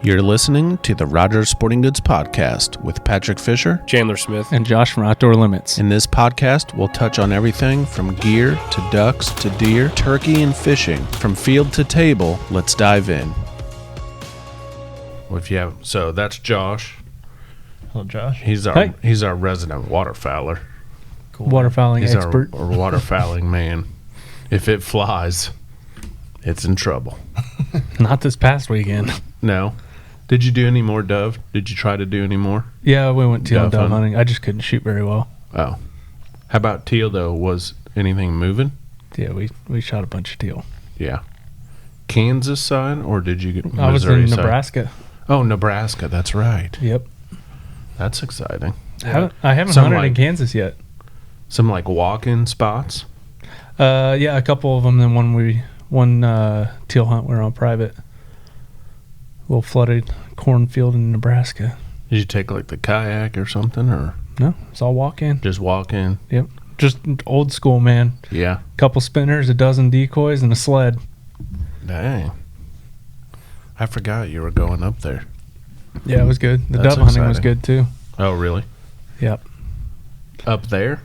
You're listening to the Rogers Sporting Goods Podcast with Patrick Fisher, Chandler Smith, and Josh from Outdoor Limits. In this podcast, we'll touch on everything from gear to ducks to deer, turkey and fishing. From field to table, let's dive in. Well, so that's Josh. Hello, Josh. He's our resident waterfowler. Cool. Waterfowling He's expert. Our waterfowling man. If it flies, it's in trouble. Not this past weekend. No. Did you do any more dove? Did you try to do any more? Yeah, we went teal dove hunting. I just couldn't shoot very well. Oh. How about teal, though? Was anything moving? Yeah, we shot a bunch of teal. Yeah. Kansas side, or did you get Missouri I was in side? Nebraska. Oh, Nebraska. That's right. Yep. That's exciting. Yeah. I haven't hunted in Kansas yet. Some like walk-in spots? Yeah, a couple of them. Then one teal hunt we were on private. Little flooded cornfield in Nebraska. Did you take like the kayak or something, or no? It's all walk in. Just walk in. Yep. Just old school, man. Yeah. Couple spinners, a dozen decoys, and a sled. Dang. I forgot you were going up there. Yeah, it was good. The That's dove hunting was exciting. good too. Oh, really? Yep. Up there?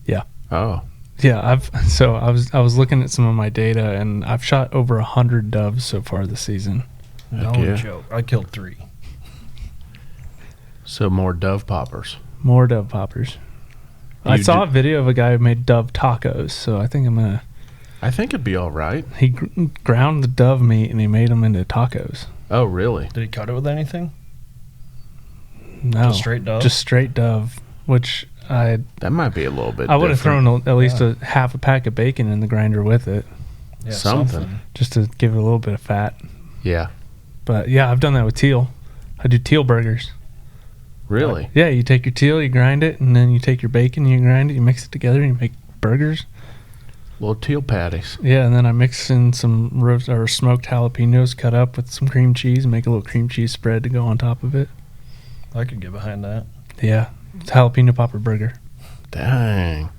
Yeah. Oh. Yeah, I was looking at some of my data, and I've shot over 100 doves so far this season. No joke. I killed 3. So more dove poppers. More dove poppers. I saw a video of a guy who made dove tacos, so I think I think it'd be all right. He ground the dove meat and he made them into tacos. Oh, really? Did he cut it with anything? No, Just straight dove. Just straight dove, which that might be a little bit. I would have thrown at least a half a pack of bacon in the grinder with it. Yeah, something just to give it a little bit of fat. Yeah. But yeah, I've done that with teal. I do teal burgers. Really? Yeah, you take your teal, you grind it, and then you take your bacon, you grind it, you mix it together, and you make burgers. Little teal patties. Yeah, and then I mix in some roast or smoked jalapenos cut up with some cream cheese and make a little cream cheese spread to go on top of it. I could get behind that. Yeah, it's a jalapeno popper burger. Dang.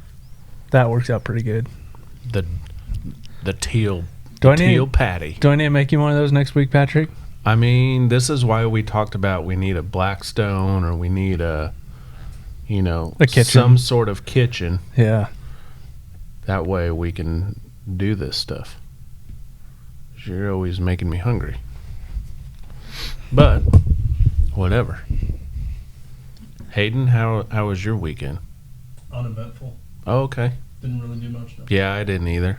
That works out pretty good. The teal patty. Do I need to make you one of those next week, Patrick? I mean, this is why we talked about we need a Blackstone, or we need a kitchen. Some sort of kitchen. Yeah. That way we can do this stuff. You're always making me hungry. But whatever. Hayden, how was your weekend? Uneventful. Oh, okay. Didn't really do much though. Yeah, I didn't either.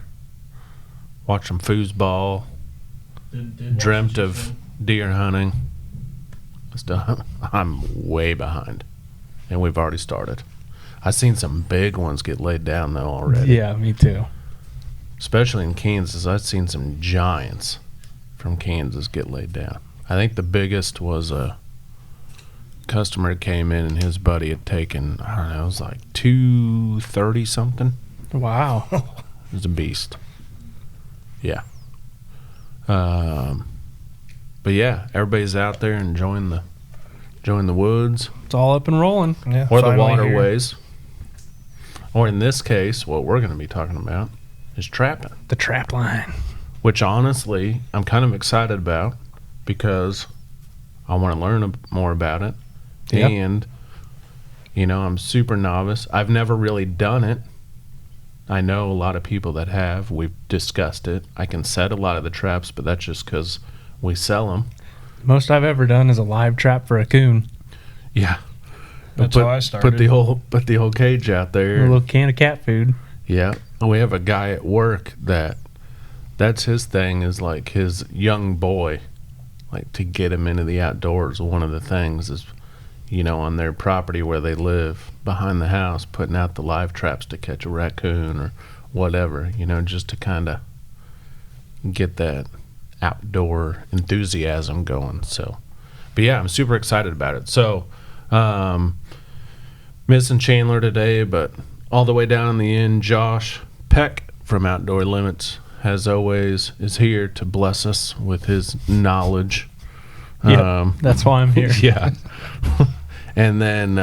Watched some foosball. Dreamt of deer hunting. I'm way behind, and we've already started. I've seen some big ones get laid down though already. Yeah, me too. Especially in Kansas, I've seen some giants from Kansas get laid down. I think the biggest was a customer that came in, and his buddy had taken, I don't know, it was like 230 something. Wow. It was a beast. Yeah. But yeah, everybody's out there enjoying the woods. It's all up and rolling. Yeah, or the waterways. Or in this case, what we're going to be talking about is trapping. The trap line. Which honestly, I'm kind of excited about because I want to learn more about it. Yep. And, I'm super novice. I've never really done it. I know a lot of people that have. We've discussed it. I can set a lot of the traps, but that's just because we sell them. Most I've ever done is a live trap for a coon. Yeah. That's how I started. Put the whole cage out there. A little can of cat food. Yeah. And we have a guy at work that's his thing, is like his young boy, like to get him into the outdoors. One of the things is, on their property where they live behind the house, putting out the live traps to catch a raccoon or whatever, just to kind of get that outdoor enthusiasm going. So, but yeah, I'm super excited about it. So, missing Chandler today, but all the way down in the end, Josh Peck from Outdoor Limits, as always, is here to bless us with his knowledge. Yeah, that's why I'm here. Yeah. And then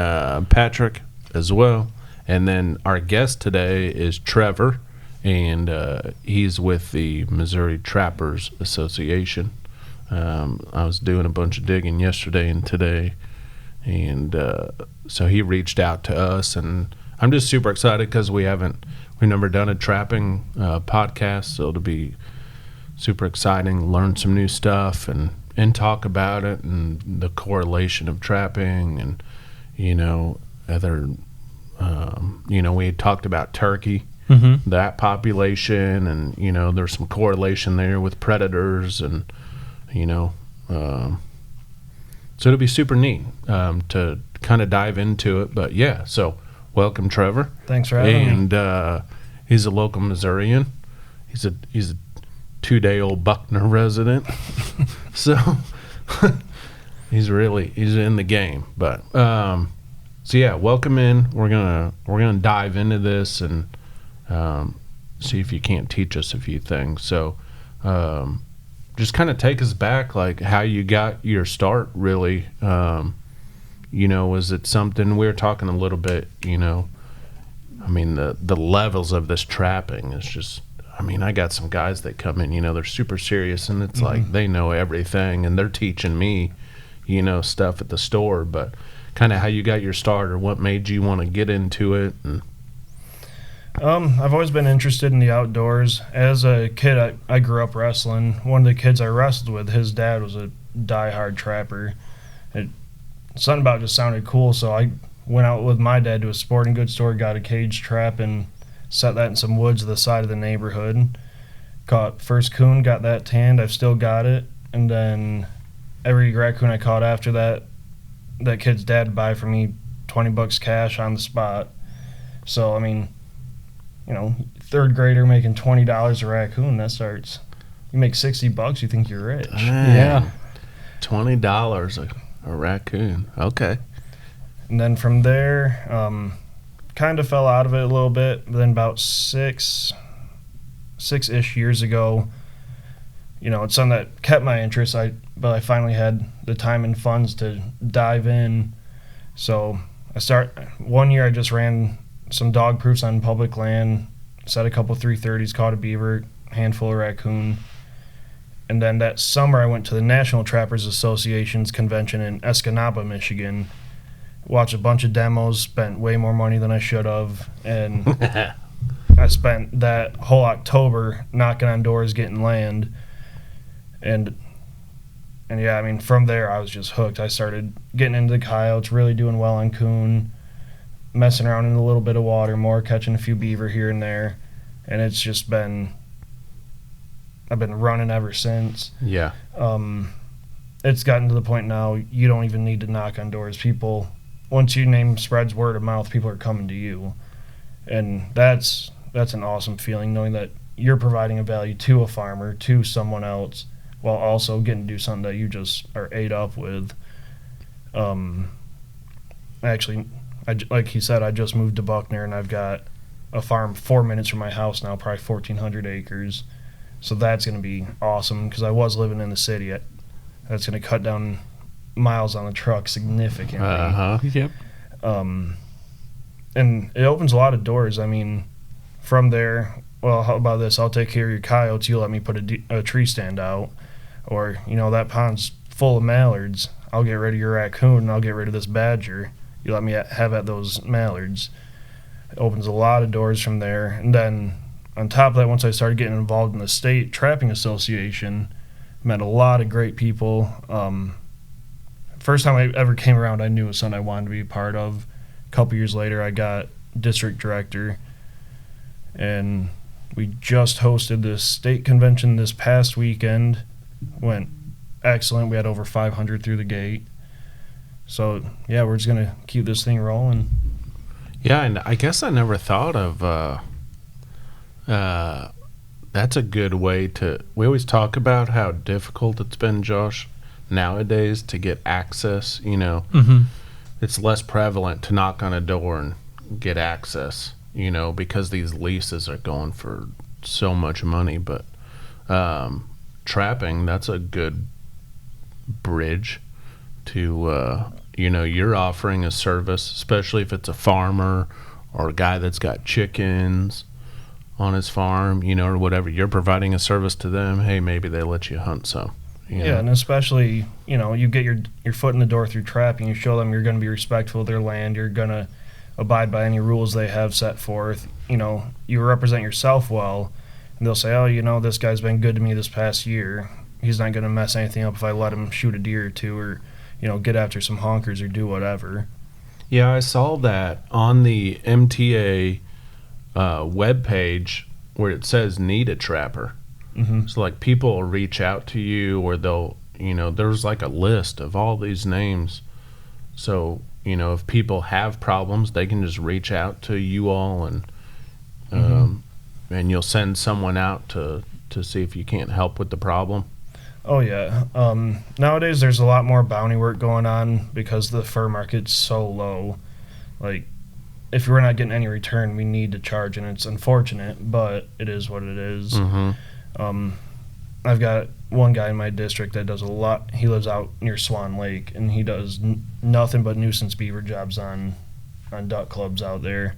Patrick as well. And then our guest today is Trevor, and he's with the Missouri Trappers Association. I was doing a bunch of digging yesterday and today, and so he reached out to us, and I'm just super excited because we've never done a trapping podcast, so it'll be super exciting. Learn some new stuff and talk about it and the correlation of trapping and other. We had talked about turkey, that population, and there's some correlation there with predators, and so it'll be super neat to kind of dive into it. But yeah, so welcome, Trevor. Thanks for having me. And he's a local Missourian. He's a 2-day-old Buckner resident, so he's in the game. But so yeah, welcome in. We're gonna dive into this and see if you can't teach us a few things. So just kind of take us back, like how you got your start, really. Was it something we were talking a little bit? I mean, the levels of this trapping is just. I mean, I got some guys that come in, they're super serious, and it's like they know everything, and they're teaching me, stuff at the store. But kind of how you got your start, or what made you want to get into it. And I've always been interested in the outdoors. As a kid, I grew up wrestling. One of the kids I wrestled with, his dad was a diehard trapper. Something about it just sounded cool, so I went out with my dad to a sporting goods store, got a cage trap, and set that in some woods to the side of the neighborhood. Caught first coon, got that tanned. I've still got it. And then every raccoon I caught after that kid's dad would buy for me $20 cash on the spot. So, I mean, third grader making $20 a raccoon, you make $60, you think you're rich. Yeah. $20 a raccoon. Okay. And then from there, kind of fell out of it a little bit. But then about six-ish years ago, it's something that kept my interest. But I finally had the time and funds to dive in. So one year I just ran some dog proofs on public land, set a couple 330s, caught a beaver, handful of raccoon. And then that summer I went to the National Trappers Association's convention in Escanaba, Michigan. Watched a bunch of demos, spent way more money than I should have, and I spent that whole October knocking on doors, getting land, and yeah, I mean, from there I was just hooked. I started getting into the coyotes, really doing well on coon, messing around in a little bit of water more, catching a few beaver here and there, and I've been running ever since. Yeah. It's gotten to the point now you don't even need to knock on doors. Once your name spreads word of mouth, people are coming to you. And that's an awesome feeling, knowing that you're providing a value to a farmer, to someone else, while also getting to do something that you just are ate up with. Actually, like he said, I just moved to Buckner, and I've got a farm 4 minutes from my house now, probably 1,400 acres. So that's going to be awesome, because I was living in the city. That's going to cut down miles on the truck significantly. Yep. And it opens a lot of doors. I mean, from there, well, how about this? I'll take care of your coyotes. You let me put a tree stand out. Or, that pond's full of mallards. I'll get rid of your raccoon, and I'll get rid of this badger. You let me have at those mallards. It opens a lot of doors from there. And then on top of that, once I started getting involved in the state trapping association, met a lot of great people. First time I ever came around, I knew it was something I wanted to be a part of. A couple years later, I got district director, and we just hosted the state convention this past weekend. Went excellent. We had over 500 through the gate. So, yeah, we're just going to keep this thing rolling. Yeah, and I guess I never thought of that's a good way to. We always talk about how difficult it's been, Josh, nowadays to get access. It's less prevalent to knock on a door and get access, because these leases are going for so much money. But trapping, that's a good bridge to, you're offering a service, especially if it's a farmer or a guy that's got chickens on his farm, or whatever. You're providing a service to them. Hey, maybe they let you hunt some, Yeah, and especially, you get your foot in the door through trapping, you show them you're going to be respectful of their land, you're going to abide by any rules they have set forth. You represent yourself well, and they'll say, oh, this guy's been good to me this past year. He's not going to mess anything up if I let him shoot a deer or two, or, get after some honkers or do whatever. Yeah, I saw that on the MTA webpage where it says need a trapper. Mm-hmm. So like people will reach out to you, or they'll, there's like a list of all these names. So, if people have problems, they can just reach out to you all, and and you'll send someone out to see if you can't help with the problem. Oh, yeah. Nowadays, there's a lot more bounty work going on because the fur market's so low. Like, if we're not getting any return, we need to charge, and it's unfortunate, but it is what it is. Mm-hmm. I've got one guy in my district that does a lot. He lives out near Swan Lake, and he does nothing but nuisance beaver jobs on duck clubs out there.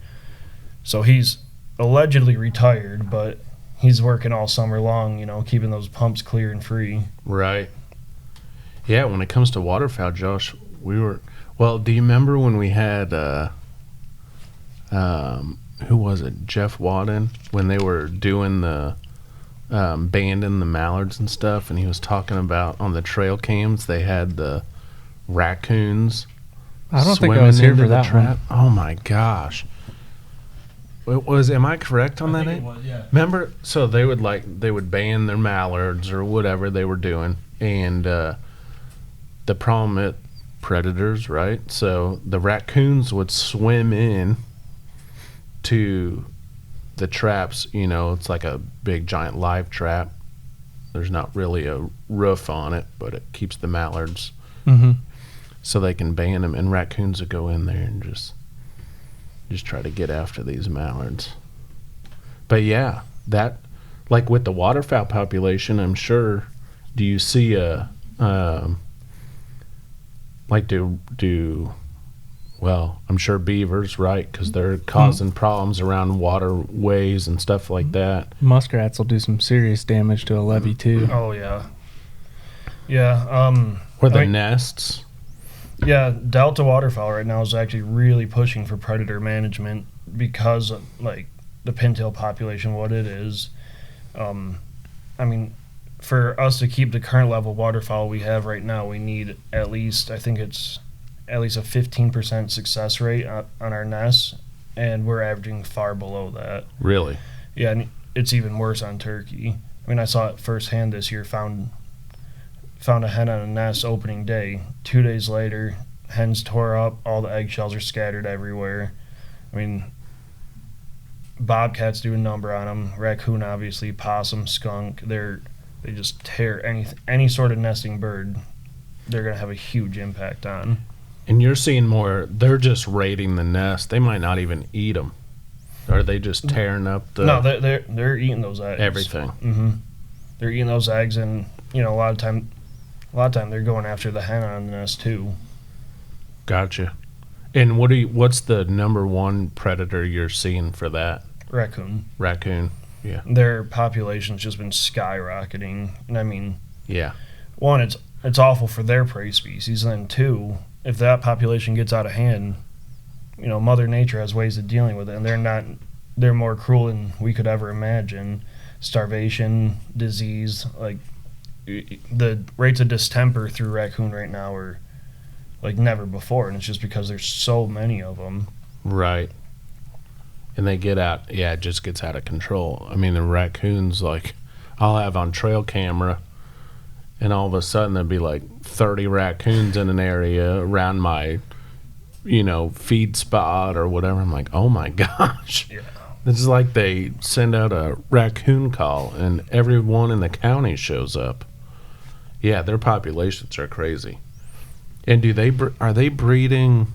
So he's allegedly retired, but he's working all summer long, keeping those pumps clear and free. Right. Yeah, when it comes to waterfowl, Josh, do you remember when we had, who was it, Jeff Wadden, when they were doing the banding the mallards and stuff, and he was talking about on the trail cams they had the raccoons. I don't think I was here for that trap. one. Oh my gosh! Am I correct on that? It was, yeah. Remember, so they would band their mallards or whatever they were doing, and the problem at predators, right? So the raccoons would swim in to the traps. It's like a big giant live trap. There's not really a roof on it, but it keeps the mallards so they can band them, and raccoons would go in there and just try to get after these mallards. But yeah, that, like with the waterfowl population, I'm sure, do you see well, I'm sure beavers, right? Because they're causing problems around waterways and stuff like that. Muskrats will do some serious damage to a levee too. Oh, yeah. Yeah. Or the nests. Yeah, Delta Waterfowl right now is actually really pushing for predator management because of, like, the pintail population, what it is. For us to keep the current level of waterfowl we have right now, we need at least, I think it's at least a 15% success rate on our nests, and we're averaging far below that. Really? Yeah, and it's even worse on turkey. I saw it firsthand this year. Found a hen on a nest opening day. 2 days later, hens tore up. All the eggshells are scattered everywhere. Bobcats do a number on them. Raccoon, obviously. Possum, skunk. They just tear any sort of nesting bird. They're going to have a huge impact on. And you're seeing more, they're just raiding the nest. They might not even eat them. Are they just tearing up the... No, they're eating those eggs. Everything. Mm-hmm. They're eating those eggs, and, a lot of time they're going after the hen on the nest, too. Gotcha. And what's the number one predator you're seeing for that? Raccoon. Raccoon, yeah. Their population's just been skyrocketing. And yeah. One, it's awful for their prey species, and then two, if that population gets out of hand, Mother Nature has ways of dealing with it, and they're more cruel than we could ever imagine. Starvation, disease, like the rates of distemper through raccoon right now are like never before, and it's just because there's so many of them. Right. And they get out, it just gets out of control. The raccoons, like, I'll have on trail camera, and all of a sudden there'd be like 30 raccoons in an area around my, feed spot or whatever. I'm like, oh my gosh. Yeah. This is like they send out a raccoon call and everyone in the county shows up. Yeah, their populations are crazy. And are they breeding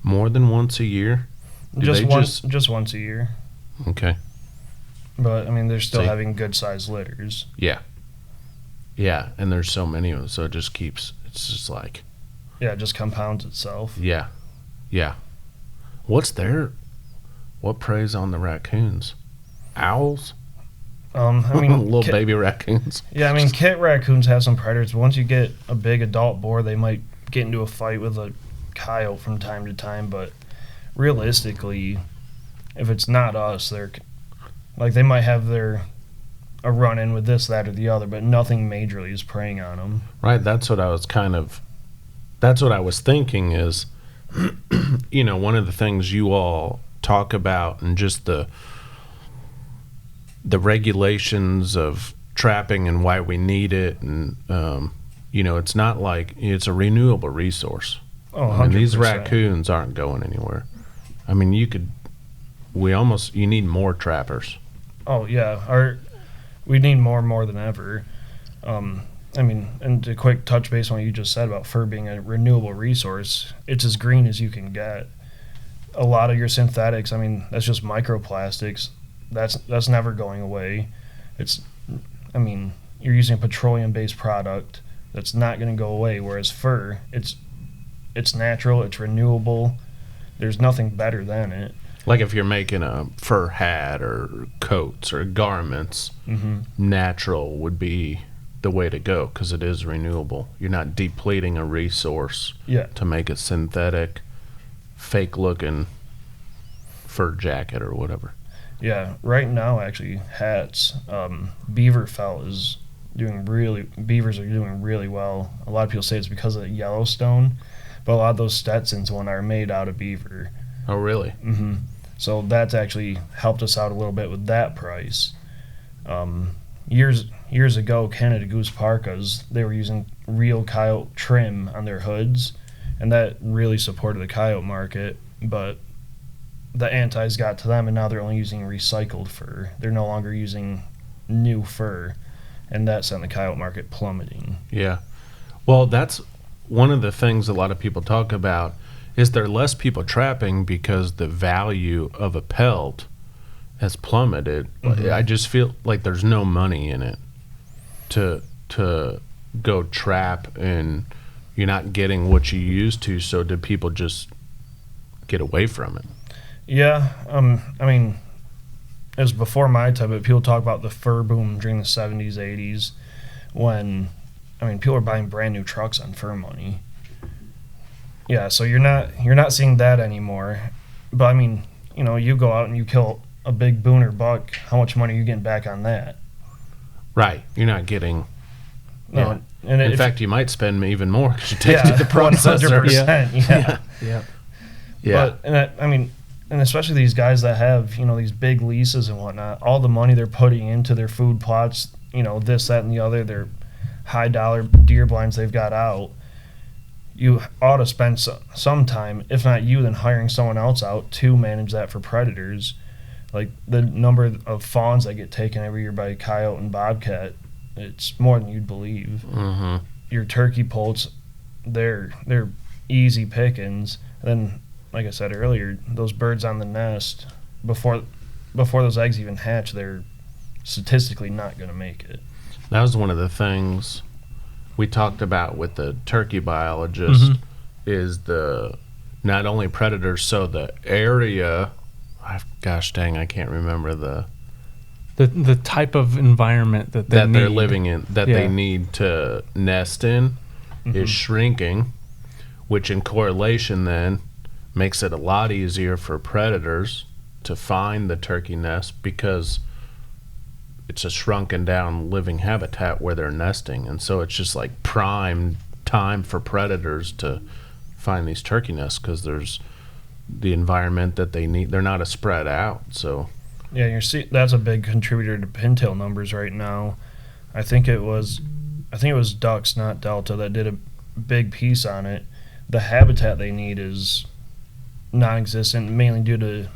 more than once a year? Just once a year. Okay. But they're still having good sized litters. Yeah. Yeah, and there's so many of them, so it's just like... Yeah, it just compounds itself. Yeah. Yeah. What preys on the raccoons? Owls? I mean, Little baby raccoons. Yeah, I mean, kit raccoons have some predators. But once you get a big adult boar, they might get into a fight with a coyote from time to time. But realistically, if it's not us, they might have a run in with this, that, or the other, but nothing majorly is preying on them. Right, that's what I was thinking is, one of the things you all talk about and just the regulations of trapping and why we need it. And, it's not like it's a renewable resource. Oh, 100%. I mean, these raccoons aren't going anywhere. I mean, you need more trappers. Oh, yeah. We need more than ever. I mean, and to quick touch base on what you just said about fur being a renewable resource, it's as green as you can get. A lot of your synthetics, I mean, that's just microplastics. That's never going away. You're using a petroleum-based product that's not going to go away, whereas fur, it's natural, it's renewable. There's nothing better than it. Like if you're making a fur hat or coats or garments, natural would be the way to go because it is renewable. You're not depleting a resource to make a synthetic, fake-looking fur jacket or whatever. Yeah, right now, actually, hats, beaver felt beavers are doing really well. A lot of people say it's because of the Yellowstone, but a lot of those Stetsons are made out of beaver. Oh, really? Mm-hmm. So that's actually helped us out a little bit with that price. Years ago, Canada Goose parkas, they were using real coyote trim on their hoods, and that really supported the coyote market, but the antis got to them, and now they're only using recycled fur. They're no longer using new fur, and that sent the coyote market plummeting. Yeah. Well, that's one of the things a lot of people talk about is there less people trapping because the value of a pelt has plummeted. Mm-hmm. I just feel like there's no money in it to go trap, and you're not getting what you used to, so do people just get away from it? Yeah, I mean, it was before my time, but people talk about the fur boom during the 70s, 80s, when, people are buying brand new trucks on fur money. Yeah, so you're not seeing that anymore. But you go out and you kill a big booner buck, how much money are you getting back on that? Right, you're not getting. No, Yeah. And in fact, you might spend even more because you take it to the processor. 100%. Yeah. But and especially these guys that have these big leases and whatnot, all the money they're putting into their food plots, this, that, and the other, their high dollar deer blinds they've got out. You ought to spend some time, if not you, then hiring someone else out to manage that for predators. Like the number of fawns that get taken every year by coyote and bobcat, it's more than you'd believe. Mm-hmm. Your turkey poults, they're easy pickings. And then, like I said earlier, those birds on the nest, before those eggs even hatch, they're statistically not going to make it. That was one of the things we talked about with the turkey biologist, is the not only predators, so the area. Gosh dang, I can't remember the type of environment that they're living in, they need to nest in, is shrinking, which in correlation then makes it a lot easier for predators to find the turkey nest because it's a shrunken down living habitat where they're nesting, and so it's just like prime time for predators to find these turkey nests because there's the environment that they need. They're not as spread out, so yeah, that's a big contributor to pintail numbers right now. I think it was Ducks, not Delta, that did a big piece on it. The habitat they need is non-existent, mainly due to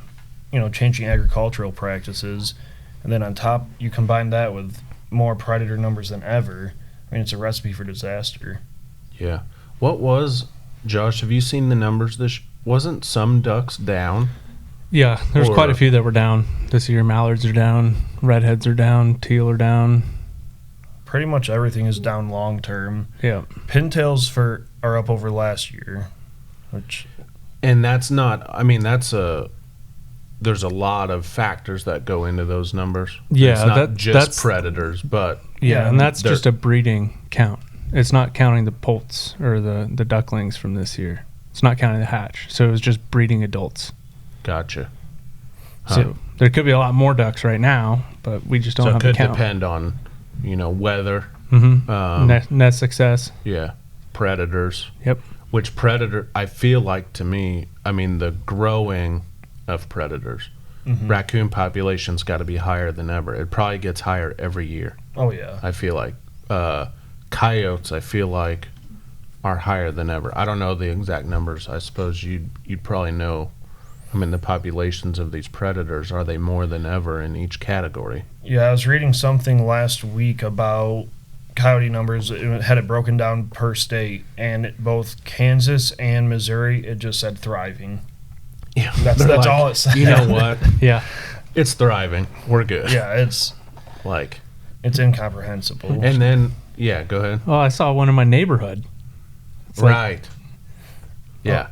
changing agricultural practices, and then on top you combine that with more predator numbers than ever. It's a recipe for disaster. Yeah. What was, Josh, have you seen the numbers wasn't some ducks down? Yeah, there's quite a few that were down this year. Mallards are down, redheads are down, teal are down. Pretty much everything is down long term. Yeah. Pintails are up over last year, which, and that's not. That's there's a lot of factors that go into those numbers. Yeah, it's not just that's predators, but yeah, and that's they're- just a breeding count. It's not counting the poults or the ducklings from this year. It's not counting the hatch. So it was just breeding adults. gotcha. So there could be a lot more ducks right now, but we just don't So it have the could count. depend on, weather. Mm-hmm. Net success. Yeah, predators. Yep. Which predator? I feel like to me, the growing of predators. Raccoon population's got to be higher than ever. It probably gets higher every year. Oh yeah. I feel like coyotes. I feel like are higher than ever. I don't know the exact numbers. I suppose you'd probably know. The populations of these predators, are they more than ever in each category? Yeah, I was reading something last week about coyote numbers. It had it broken down per state, and both Kansas and Missouri, it just said thriving. Yeah, That's like, all it said. You know what? Yeah. It's thriving. We're good. Yeah, it's incomprehensible. And then, go ahead. Oh, I saw one in my neighborhood. It's like- Right. Yeah.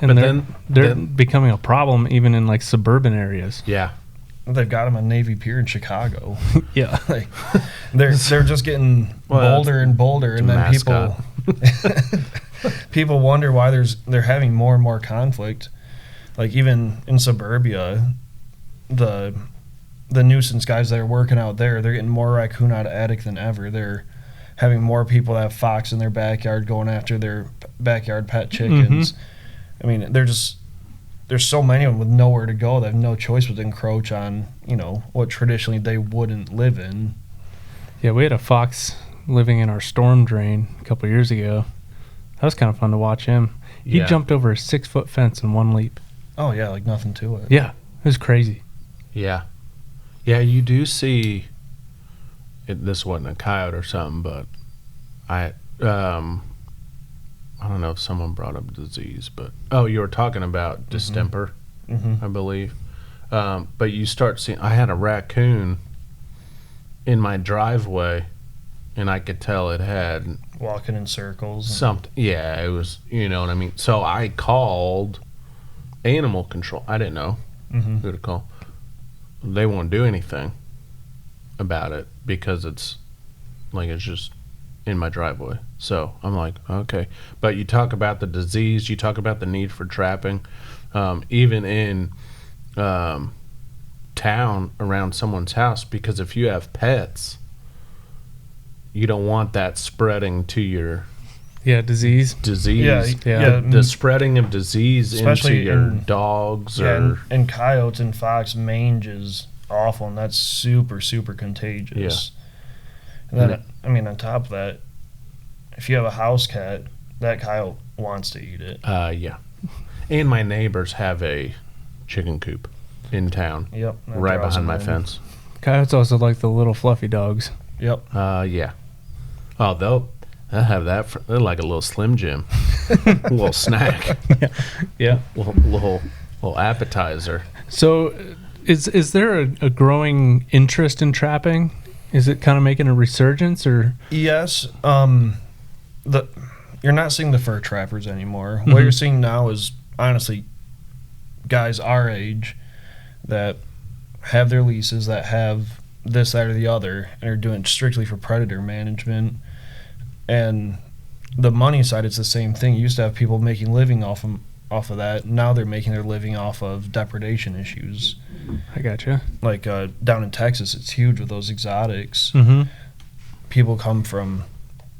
and But they're then- becoming a problem even in like suburban areas. Yeah. They've got them on Navy Pier in Chicago. Yeah. Like, they're just getting bolder and bolder, and then mascot. people wonder why they're having more and more conflict. Like even in suburbia, the nuisance guys that are working out there, they're getting more raccoon out of attic than ever. They're having more people that have fox in their backyard going after their backyard pet chickens. There's so many of them with nowhere to go. They have no choice but to encroach on, what traditionally they wouldn't live in. Yeah, we had a fox living in our storm drain a couple years ago. That was kind of fun to watch him. He Yeah. jumped over a 6-foot fence in one leap. Oh yeah, like nothing to it. Yeah, it was crazy. Yeah. Yeah, you do see this wasn't a coyote or something, but I don't know if someone brought up disease, but you were talking about distemper, Mm-hmm. I believe. But you start seeing, I had a raccoon in my driveway, and I could tell it had Walking in circles. something. Yeah, it was, you know what I mean? So I called animal control. I didn't know Mm-hmm. who to call. They won't do anything about it because it's just in my driveway. So I'm like, okay. But you talk about the disease, you talk about the need for trapping, even in town around someone's house, because if you have pets, you don't want that spreading to your Yeah, disease. disease. Yeah. The spreading of disease Especially into your in- dogs Yeah, or and coyotes and fox mange is awful, and that's super, super contagious. And then, on top of that, if you have a house cat, that coyote wants to eat it. yeah. And my neighbors have a chicken coop in town, Yep. that right draws behind my them in. fence. Coyotes also like the little fluffy dogs. Yep. Yeah. Oh, they'll have that. They're like a little Slim Jim, a little snack, Yeah. little appetizer. So, is there a growing interest in trapping? Is it kind of making a resurgence, or Yes. You're not seeing the fur trappers anymore. What Mhm. you're seeing now is honestly guys our age that have their leases, that have this, that, or the other, and are doing it strictly for predator management. And the money side, it's the same thing. You used to have people making living off of that. Now they're making their living off of depredation issues. I gotcha. Like down in Texas, it's huge with those exotics. Mm-hmm. People come from,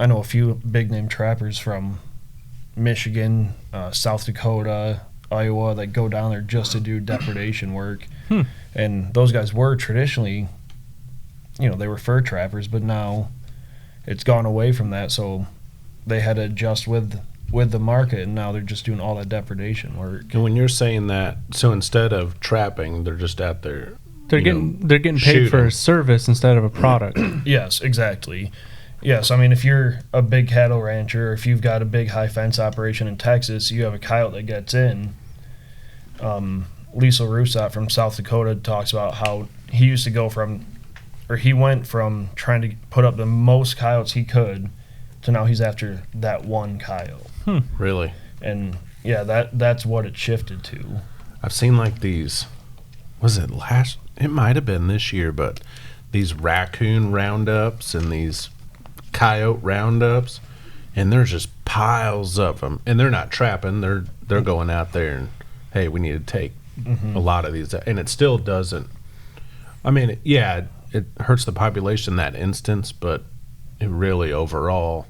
I know a few big name trappers from Michigan, South Dakota, Iowa that go down there just to do depredation work. Hmm. And those guys were traditionally, they were fur trappers, but now it's gone away from that. So they had to adjust with the market, and now they're just doing all that depredation work. And when you're saying that, so instead of trapping, they're just out there. They're getting paid for shooting. a service instead of a product. Yes, exactly. Yes, if you're a big cattle rancher, or if you've got a big high fence operation in Texas, you have a coyote that gets in. Lisa Rusat from South Dakota talks about how he went from trying to put up the most coyotes he could to now he's after that one coyote. Really? And yeah, that's what it shifted to. I've seen like these was it last? It might have been this year, but these raccoon roundups and these coyote roundups, and there's just piles of them, and they're not trapping. They're going out there and, hey, we need to take a lot of these, and it still doesn't. I mean, it hurts the population in that instance, but it really overall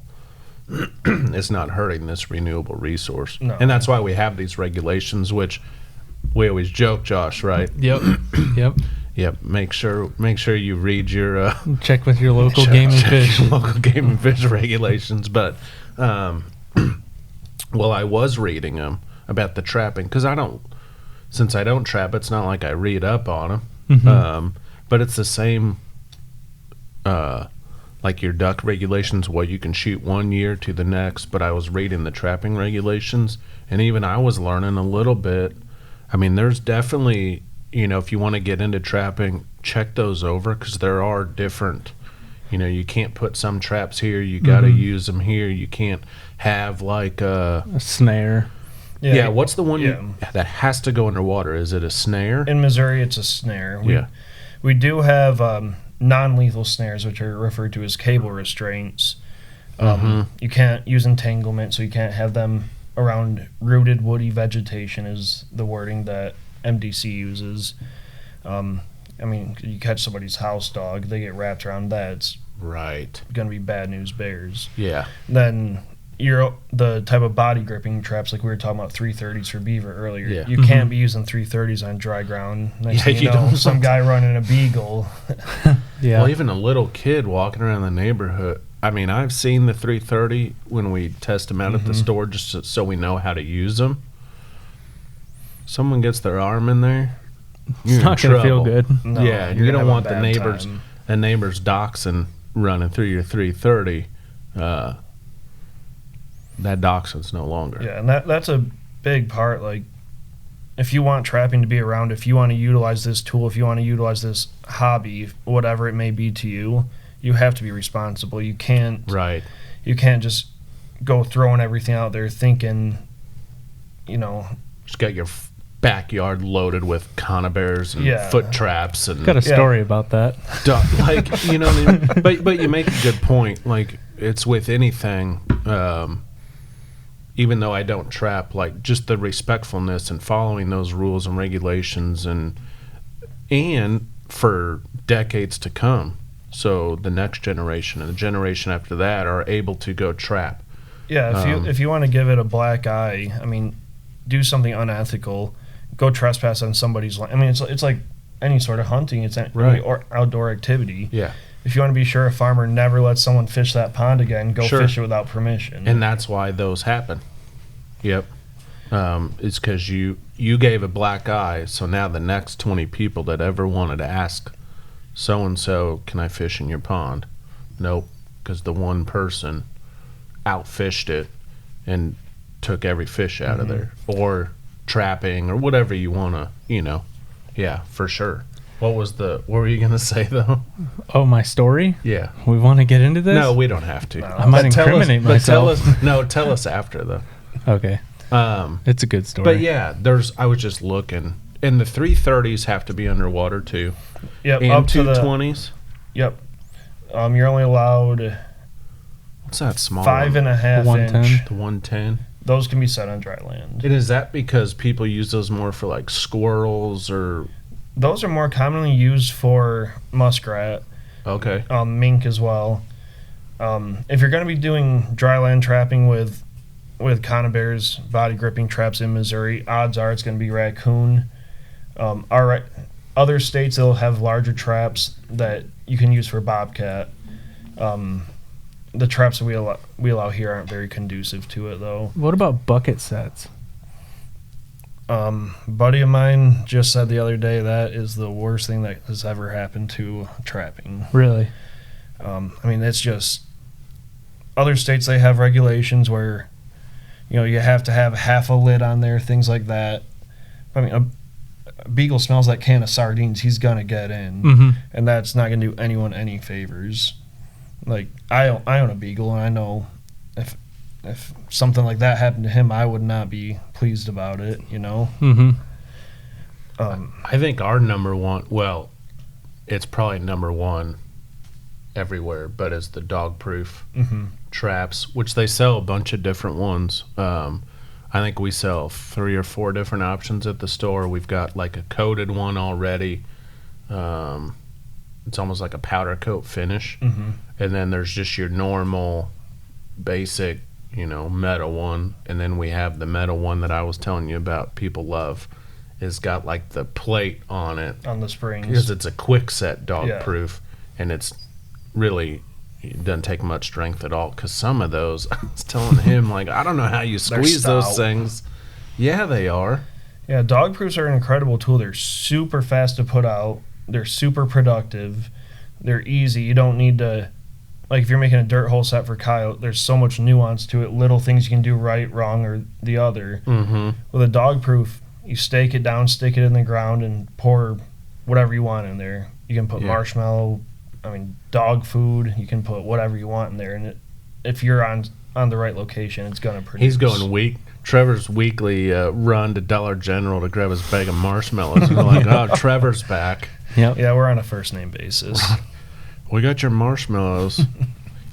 it's not hurting this renewable resource. No. And that's why we have these regulations, which we always joke, Josh, right? Yep. Yep. Yep. Make sure you read your Check with your local game and fish. your local game and fish regulations. But well, I was reading them about the trapping because since I don't trap, it's not like I read up on them. Mm-hmm. But it's the same. Like your duck regulations, what you can shoot 1 year to the next, but I was reading the trapping regulations, and even I was learning a little bit. I mean, there's definitely, if you want to get into trapping, check those over, because there are different, you can't put some traps here, you got to use them here, you can't have like a snare. Yeah, what's the one that has to go underwater? Is it a snare? In Missouri, it's a snare. We do have non-lethal snares, which are referred to as cable restraints. You can't use entanglement, so you can't have them around rooted woody vegetation is the wording that MDC uses. I mean, you catch somebody's house dog, they get wrapped around that, it's right. going to be bad news bears. Yeah. Then the type of body gripping traps, like we were talking about 330s for beaver earlier. Yeah. You can't be using 330s on dry ground. Next thing you know, don't. some guy running a beagle. Yeah. Well, even a little kid walking around the neighborhood. I mean, I've seen the 330 when we test them out at the store, just so we know how to use them. Someone gets their arm in there, It's not going to feel good. No, yeah, you're you gonna don't have want a the bad neighbor's dachshund running through your 330. That dachshund's no longer. Yeah, and that's a big part. Like, if you want trapping to be around, if you want to utilize this tool, if you want to utilize this hobby, whatever it may be to you, you have to be responsible. You can't. Right. You can't just go throwing everything out there thinking, Just got your backyard loaded with conibears and foot traps and Got a story about that. like what I mean? but you make a good point. Like, it's with anything. Even though I don't trap, like, just the respectfulness and following those rules and regulations and for decades to come, so the next generation and the generation after that are able to go trap. Yeah, if you want to give it a black eye, I mean, do something unethical, go trespass on somebody's land. I mean, it's like any sort of hunting. It's Right. or outdoor activity. Yeah. If you want to be sure a farmer never lets someone fish that pond again, go Sure. fish it without permission. And that's why those happen. Yep. It's because you gave a black eye, so now the next 20 people that ever wanted to ask so-and-so, can I fish in your pond? Nope, because the one person outfished it and took every fish out of there. Or trapping or whatever you want to, Yeah, for sure. What were you going to say, though? Oh, my story? Yeah. We want to get into this? No, we don't have to. I might incriminate myself. Tell us after, though. Okay. It's a good story. But yeah, I was just looking, and the 330s have to be underwater too. Yep, and up to the 220s. Yep. You're only allowed What's that small? 5.5 110. inch. The 110. Those can be set on dry land. And is that because people use those more for like squirrels or? Those are more commonly used for muskrat, Okay. mink as well. If you're going to be doing dry land trapping with conibears, body gripping traps in Missouri, odds are it's going to be raccoon. Other states, they'll have larger traps that you can use for bobcat. The traps that we allow here aren't very conducive to it, though. What about bucket sets? Buddy of mine just said the other day that is the worst thing that has ever happened to trapping. Really? I mean, it's just other states, they have regulations where you have to have half a lid on there, things like that. I mean, a beagle smells like can of sardines, he's gonna get in, and that's not gonna do anyone any favors. Like, I own a beagle, and I know if something like that happened to him, I would not be pleased about it. I think our number one, well, it's probably number one everywhere, but it's the dog proof traps, which they sell a bunch of different ones. I think we sell 3 or 4 different options at the store. We've got like a coated one already. It's almost like a powder coat finish. And then there's just your normal, basic, metal one. And then we have the metal one that I was telling you about people love. It's got like the plate on it. On the springs. Because it's a quick set dog proof. And it's really, it doesn't take much strength at all. Because some of those, I was telling him, like, I don't know how you squeeze those things. Yeah, they are. Yeah, dog proofs are an incredible tool. They're super fast to put out. They're super productive. They're easy. You don't need to, like if you're making a dirt hole set for coyote, there's so much nuance to it. Little things you can do right, wrong, or the other. With a dog proof, you stake it down, stick it in the ground, and pour whatever you want in there. You can put marshmallow, dog food. You can put whatever you want in there. And if you're on the right location, it's going to produce. He's going Trevor's weekly run to Dollar General to grab his bag of marshmallows. We're like, oh, Trevor's back. Yep. Yeah, we're on a first name basis. We got your marshmallows.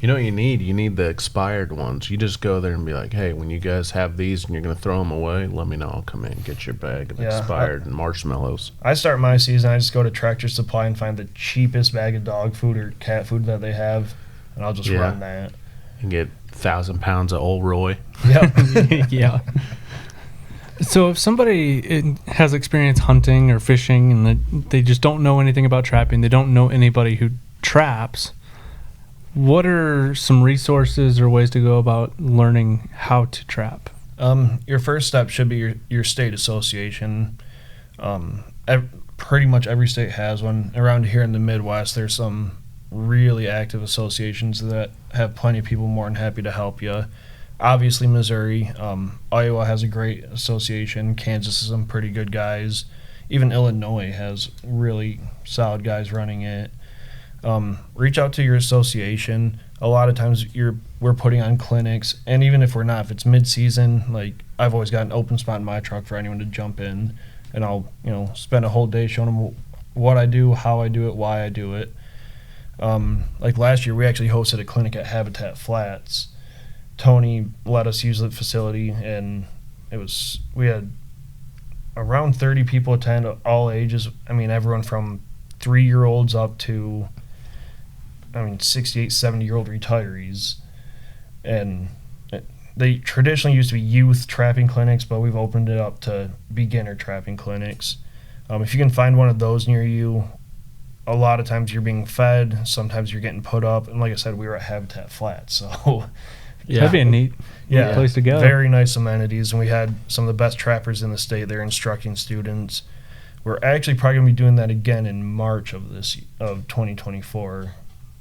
You know what you need? You need the expired ones. You just go there and be like, hey, when you guys have these and you're going to throw them away, let me know. I'll come in and get your bag of expired marshmallows. I start my season, I just go to Tractor Supply and find the cheapest bag of dog food or cat food that they have, and I'll just run that. And get 1,000 pounds of Old Roy. Yep. Yeah. So if somebody has experience hunting or fishing and they just don't know anything about trapping, they don't know anybody who traps, what are some resources or ways to go about learning how to trap? Your first step should be your state association. Pretty much every state has one. Around here in the Midwest, there's some really active associations that have plenty of people more than happy to help you. Obviously, Missouri. Iowa has a great association. Kansas has some pretty good guys. Even Illinois has really solid guys running it. Reach out to your association. A lot of times we're putting on clinics, and even if we're not, if it's mid-season, like I've always got an open spot in my truck for anyone to jump in, and I'll spend a whole day showing them what I do, how I do it, why I do it. Like last year, we actually hosted a clinic at Habitat Flats. Tony let us use the facility, and we had around 30 people attend, all ages. Everyone from 3-year-olds up to 68, 70-year-old retirees. And they traditionally used to be youth trapping clinics, but we've opened it up to beginner trapping clinics. If you can find one of those near you, a lot of times you're being fed, sometimes you're getting put up, and like I said, we were at Habitat Flats, so that'd be a neat place to go. Very nice amenities, and we had some of the best trappers in the state there instructing students. We're actually probably going to be doing that again in March of 2024,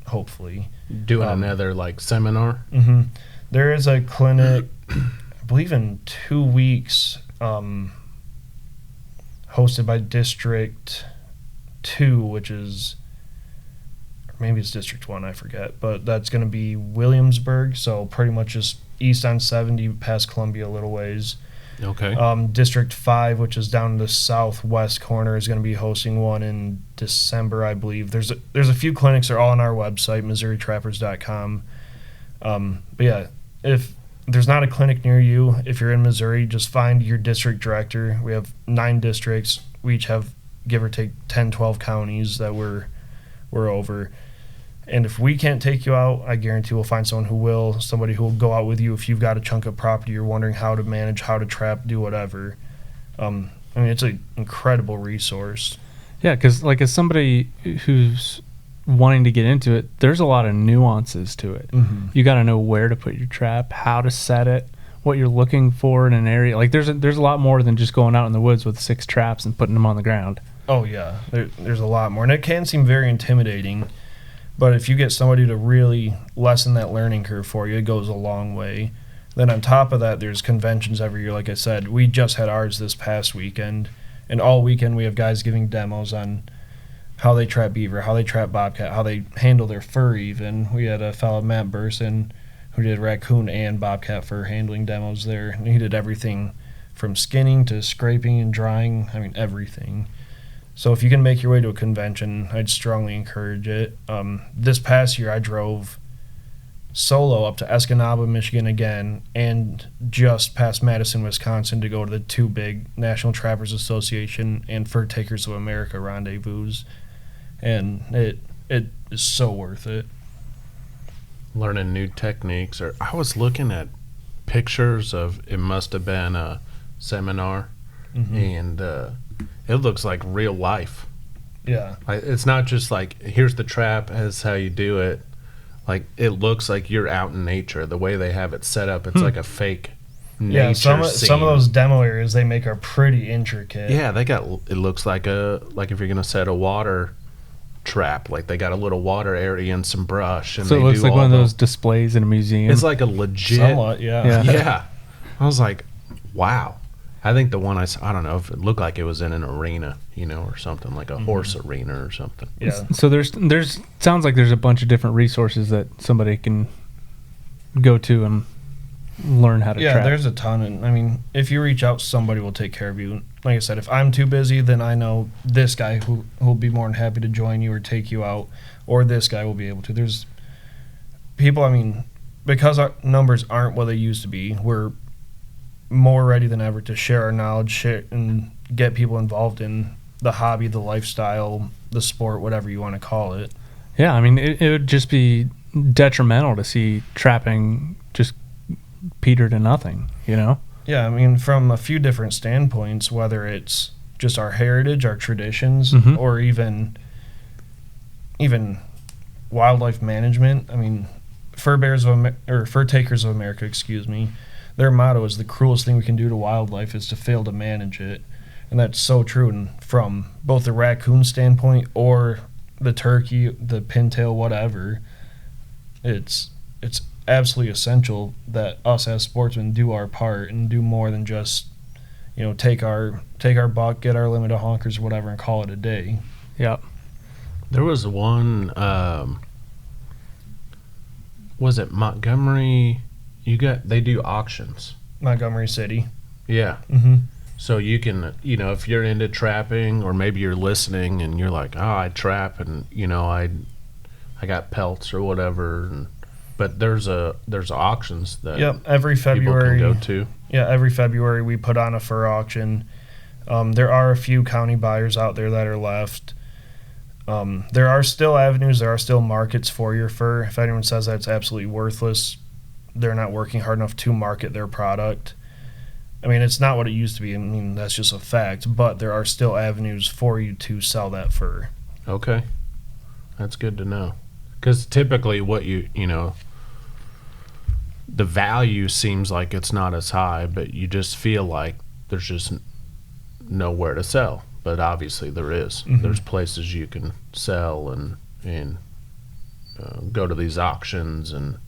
hopefully. Doing another seminar? Mm-hmm. There is a clinic, I believe in 2 weeks, hosted by District 2, which is, maybe it's District 1, I forget, but that's going to be Williamsburg, so pretty much just east on 70 past Columbia a little ways. Okay. District 5, which is down in the southwest corner, is going to be hosting one in December, I believe. There's a few clinics. They're all on our website, MissouriTrappers.com. But yeah, if there's not a clinic near you, if you're in Missouri, just find your district director. We have 9 districts. We each have, give or take, 10, 12 counties that we're over. And if we can't take you out, I guarantee we'll find someone who will, somebody who will go out with you if you've got a chunk of property you're wondering how to manage, how to trap, do whatever. It's an incredible resource. Yeah, because as somebody who's wanting to get into it, there's a lot of nuances to it. Mm-hmm. You got to know where to put your trap, how to set it, what you're looking for in an area. There's a lot more than just going out in the woods with 6 traps and putting them on the ground. Oh, yeah. There's a lot more. And it can seem very intimidating. But if you get somebody to really lessen that learning curve for you, it goes a long way. Then on top of that, there's conventions every year. Like I said, we just had ours this past weekend. And all weekend we have guys giving demos on how they trap beaver, how they trap bobcat, how they handle their fur even. We had a fellow, Matt Burson, who did raccoon and bobcat fur handling demos there. And he did everything from skinning to scraping and drying. I mean, everything. So if you can make your way to a convention, I'd strongly encourage it. This past year, I drove solo up to Escanaba, Michigan again, and just past Madison, Wisconsin to go to the two big National Trappers Association and Fur Takers of America rendezvous. And it is so worth it. Learning new techniques. Or I was looking at pictures of, it must have been a seminar, and it looks like real life. Yeah. It's not just like, here's the trap, that's how you do it. Like, it looks like you're out in nature. The way they have it set up, it's like a fake nature some of scene. those demo areas they make are pretty intricate. Yeah, it looks like if you're going to set a water trap, like they got a little water area and some brush. And So they it looks do like all one of those displays in a museum. It's like a legit. Somewhat, yeah. Yeah. I was like, wow. I think the one I saw, I don't know if it looked like it was in an arena, or something like a horse arena or something. Yeah. So there's sounds like there's a bunch of different resources that somebody can go to and learn how to Yeah, trap. there's a ton. And I mean, if you reach out, somebody will take care of you. Like I said, if I'm too busy, then I know this guy who'll be more than happy to join you or take you out, or this guy will be able to. There's people, I mean, because our numbers aren't what they used to be, we're more ready than ever to share our knowledge, share, and get people involved in the hobby, the lifestyle, the sport, whatever you want to call it. Yeah, I mean, it would just be detrimental to see trapping just peter to nothing, Yeah, I mean, from a few different standpoints, whether it's just our heritage, our traditions, or even wildlife management. I mean, Fur Takers of America, excuse me, their motto is the cruelest thing we can do to wildlife is to fail to manage it. And that's so true. And from both the raccoon standpoint or the turkey, the pintail, whatever, it's absolutely essential that us as sportsmen do our part and do more than just, take our buck, get our limit of honkers or whatever and call it a day. Yeah. There was one, was it Montgomery? They do auctions. Montgomery City. Yeah. Mm-hmm. So you can, if you're into trapping, or maybe you're listening and you're like, oh, I trap and, I got pelts or whatever. But there's auctions that every February people can go to. Yeah, every February we put on a fur auction. There are a few county buyers out there that are left. There are still avenues, there are still markets for your fur. If anyone says that's absolutely worthless, they're not working hard enough to market their product. I mean, it's not what it used to be. I mean, that's just a fact. But there are still avenues for you to sell that fur. Okay. That's good to know. Because typically what the value seems like it's not as high, but you just feel like there's just nowhere to sell. But obviously there is. There's places you can sell and go to these auctions and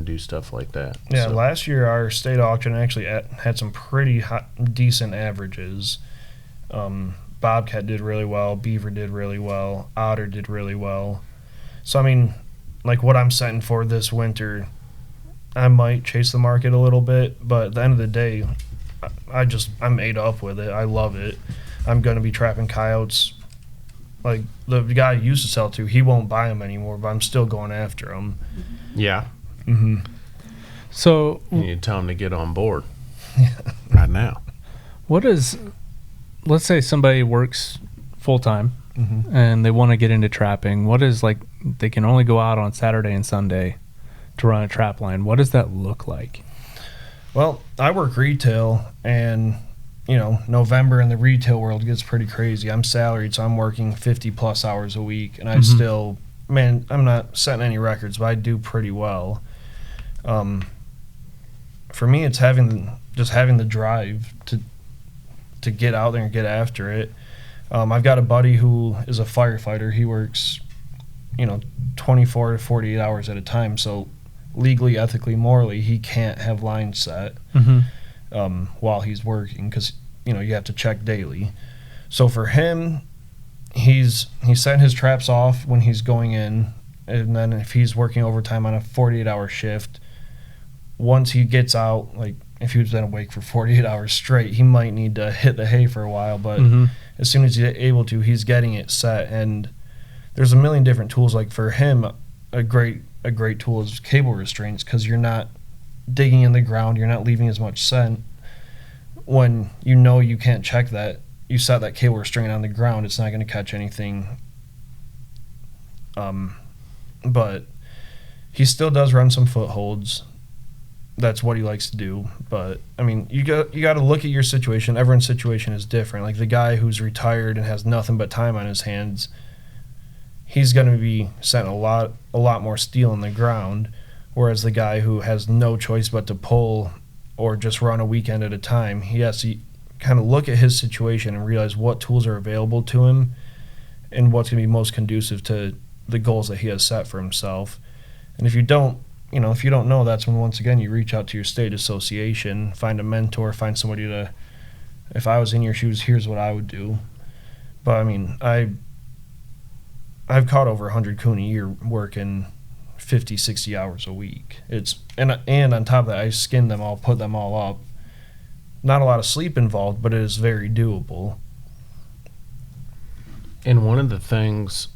do stuff like that. Yeah, So, last year our state auction actually had some pretty decent averages. Bobcat did really well, Beaver did really well, Otter did really well. So, I mean, like what I'm setting for this winter, I might chase the market a little bit, but at the end of the day, I'm ate up with it. I love it. I'm going to be trapping coyotes. Like the guy I used to sell to, he won't buy them anymore, but I'm still going after them. yeah. So You need to tell them to get on board right now. let's say somebody works full time and they want to get into trapping. What is, like, they can only go out on Saturday and Sunday to run a trap line. What does that look like? Well, I work retail, and November in the retail world gets pretty crazy. I'm salaried, so I'm working 50 plus hours a week, and I still, I'm not setting any records, but I do pretty well. For me, it's having the drive to get out there and get after it. I've got a buddy who is a firefighter. He works, 24 to 48 hours at a time, so legally, ethically, morally, he can't have lines set while he's working because, you have to check daily. So for him, he's setting his traps off when he's going in, and then if he's working overtime on a 48-hour shift, once he gets out, like if he's been awake for 48 hours straight, he might need to hit the hay for a while. But as soon as he's able to, he's getting it set. And there's a million different tools. Like for him, a great tool is cable restraints, because you're not digging in the ground, you're not leaving as much scent. When you know you can't check that, you set that cable restraint on the ground, it's not going to catch anything. But he still does run some footholds. That's what he likes to do. But I mean, you got to look at your situation. Everyone's situation is different. Like the guy who's retired and has nothing but time on his hands, he's going to be setting a lot more steel in the ground, whereas the guy who has no choice but to pull or just run a weekend at a time, he has to kind of look at his situation and realize what tools are available to him and what's going to be most conducive to the goals that he has set for himself. And if you don't know, that's when, once again, you reach out to your state association, find a mentor, find somebody to, if I was in your shoes, here's what I would do. But I mean, I've caught over 100 coon a year working 50, 60 hours a week. And on top of that, I skin them all, put them all up. Not a lot of sleep involved, but it is very doable. And one of the things,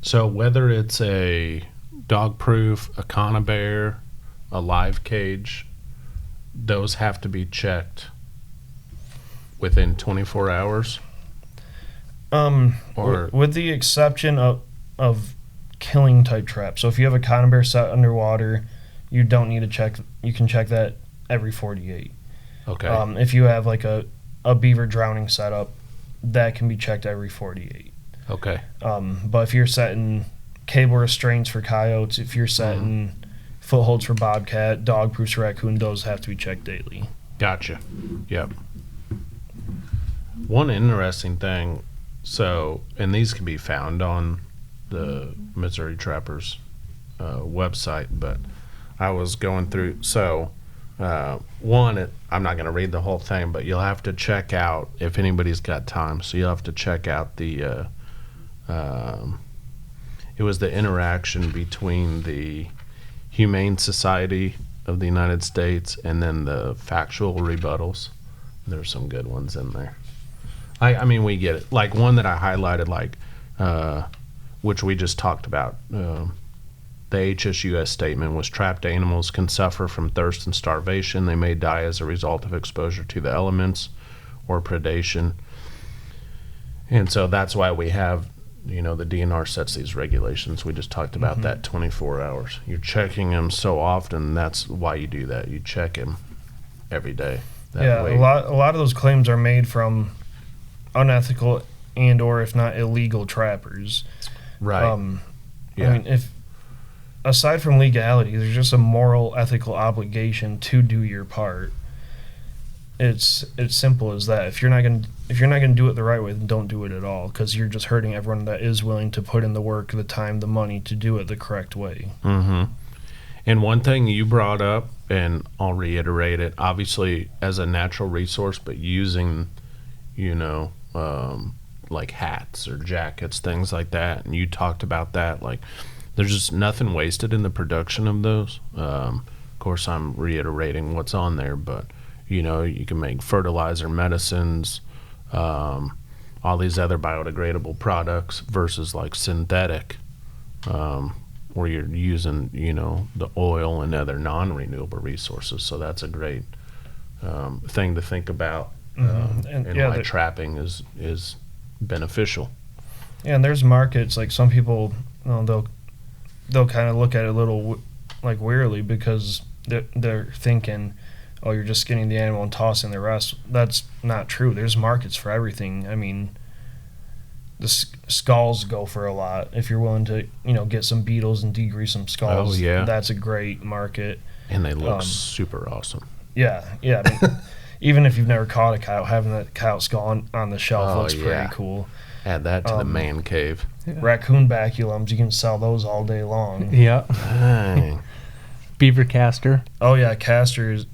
so whether it's a dog proof, a conibear, a live cage, those have to be checked within 24 hours? Or with the exception of killing type traps. So if you have a conibear set underwater, you don't need to check. You can check that every 48. Okay. If you have like a beaver drowning setup, that can be checked every 48. Okay. But if you're setting cable restraints for coyotes, if you're setting footholds for bobcat, dog proofs for raccoon, those have to be checked daily. Gotcha. Yep. One interesting thing, so, and these can be found on the Missouri Trappers website, but I was going through, so I'm not going to read the whole thing, but you'll have to check out, if anybody's got time, so you'll have to check out the it was the interaction between the Humane Society of the United States and then the factual rebuttals. There's some good ones in there. I mean, we get it. Like one that I highlighted, like which we just talked about, the HSUS statement was trapped animals can suffer from thirst and starvation. They may die as a result of exposure to the elements or predation. And so that's why we have, the DNR sets these regulations. We just talked about that 24 hours. You're checking them so often. That's why you do that. You check them every day. That way. A lot of those claims are made from unethical and or if not illegal trappers. Right. I mean, if aside from legality, there's just a moral, ethical obligation to do your part. It's simple as that. If you're not gonna do it the right way, then don't do it at all, because you're just hurting everyone that is willing to put in the work, the time, the money to do it the correct way. Mm-hmm. And one thing you brought up, and I'll reiterate it, obviously as a natural resource, but using, like hats or jackets, things like that. And you talked about that. Like, there's just nothing wasted in the production of those. Of course, I'm reiterating what's on there, but you can make fertilizer, medicines, all these other biodegradable products versus like synthetic, where you're using, the oil and other non-renewable resources. So that's a great thing to think about, and why trapping is beneficial. Yeah, and there's markets, like some people, they'll kind of look at it a little like wearily, because they're thinking, oh, you're just skinning the animal and tossing the rest. That's not true. There's markets for everything. I mean, the skulls go for a lot. If you're willing to, get some beetles and degrease some skulls, that's a great market. And they look super awesome. Yeah. I mean, even if you've never caught a coyote, having that coyote skull on the shelf looks pretty cool. Add that to the man cave. Yeah. Raccoon baculums, you can sell those all day long. Yeah. Dang. Beaver castor. Oh yeah, castor's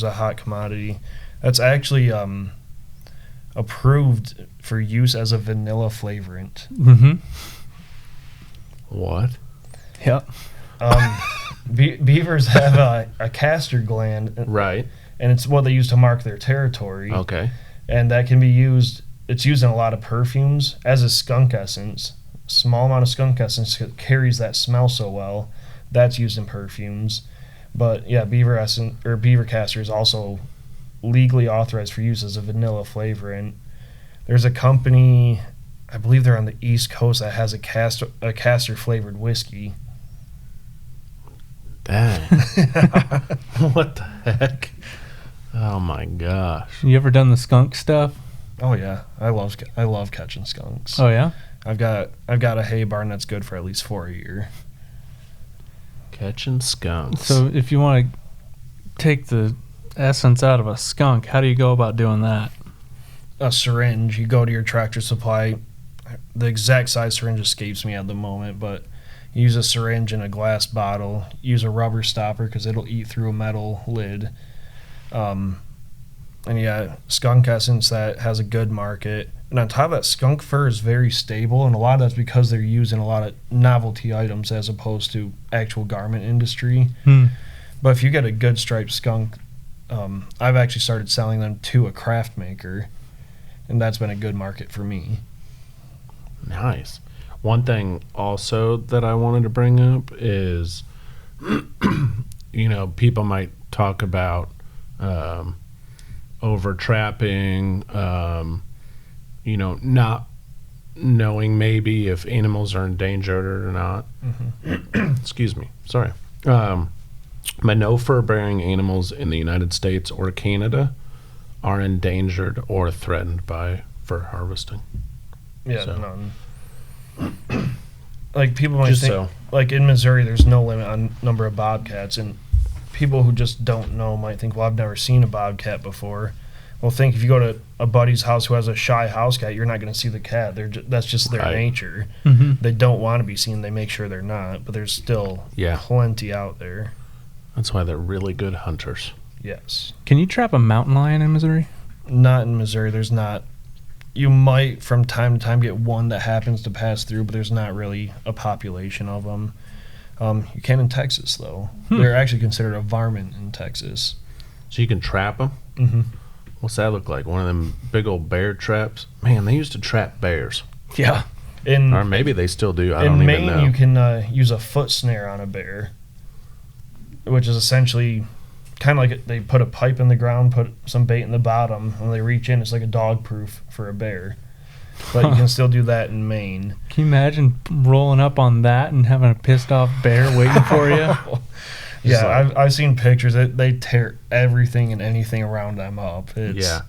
a hot commodity. That's actually approved for use as a vanilla flavorant. Mm-hmm. What? Yep. Beavers have a castor gland, Right. and it's what they use to mark their territory. Okay. And that can be used. It's used in a lot of perfumes as a skunk essence. Small amount of skunk essence carries that smell so well. That's used in perfumes. But yeah, beaver essence or beaver castor is also legally authorized for use as a vanilla flavor. And there's a company, I believe they're on the East Coast, that has a castor flavored whiskey. Dang. What the heck? Oh my gosh. You ever done the skunk stuff? Oh yeah, I love catching skunks. Oh yeah. I've got a hay barn that's good for at least 4 a year. Catching skunks. So if you want to take the essence out of a skunk, how do you go about doing that? A syringe. You go to your Tractor Supply. The exact size syringe escapes me at the moment, but you use a syringe in a glass bottle. Use a rubber stopper because it'll eat through a metal lid. And yeah, skunk essence that has a good market. And on top of that, skunk fur is very stable, and a lot of that's because they're used in a lot of novelty items as opposed to actual garment industry. But if you get a good striped skunk, I've actually started selling them to a craft maker, and that's been a good market for me. Nice. One thing also that I wanted to bring up is, people might talk about over trapping, not knowing maybe if animals are endangered or not. Excuse me. Sorry. But no fur-bearing animals in the United States or Canada are endangered or threatened by fur harvesting. Yeah, So. none. Like people might Just think, so. like in Missouri, there's no limit on number of bobcats, and people who just don't know might think, well, I've never seen a bobcat before. Well, think if you go to a buddy's house who has a shy house cat, you're not going to see the cat. That's just their Right. nature. Mm-hmm. They don't want to be seen. They make sure they're not, but there's still Yeah. plenty out there. That's why they're really good hunters. Yes. Can you trap a mountain lion in Missouri? Not in Missouri. There's not. You might from time to time get one that happens to pass through, but there's not really a population of them. You can in Texas, though. They're actually considered a varmint in Texas. So you can trap them? Mm-hmm. What's that look like? One of them big old bear traps? Man, they used to trap bears. Yeah. In Or maybe they still do. I don't in even Maine, know. you can use a foot snare on a bear, which is essentially kind of like they put a pipe in the ground, put some bait in the bottom, and they reach in. It's like a dog proof for a bear. But you can still do that in Maine. Can you imagine rolling up on that and having a pissed off bear waiting for you? Yeah, I've seen pictures. They tear everything and anything around them up. Yeah.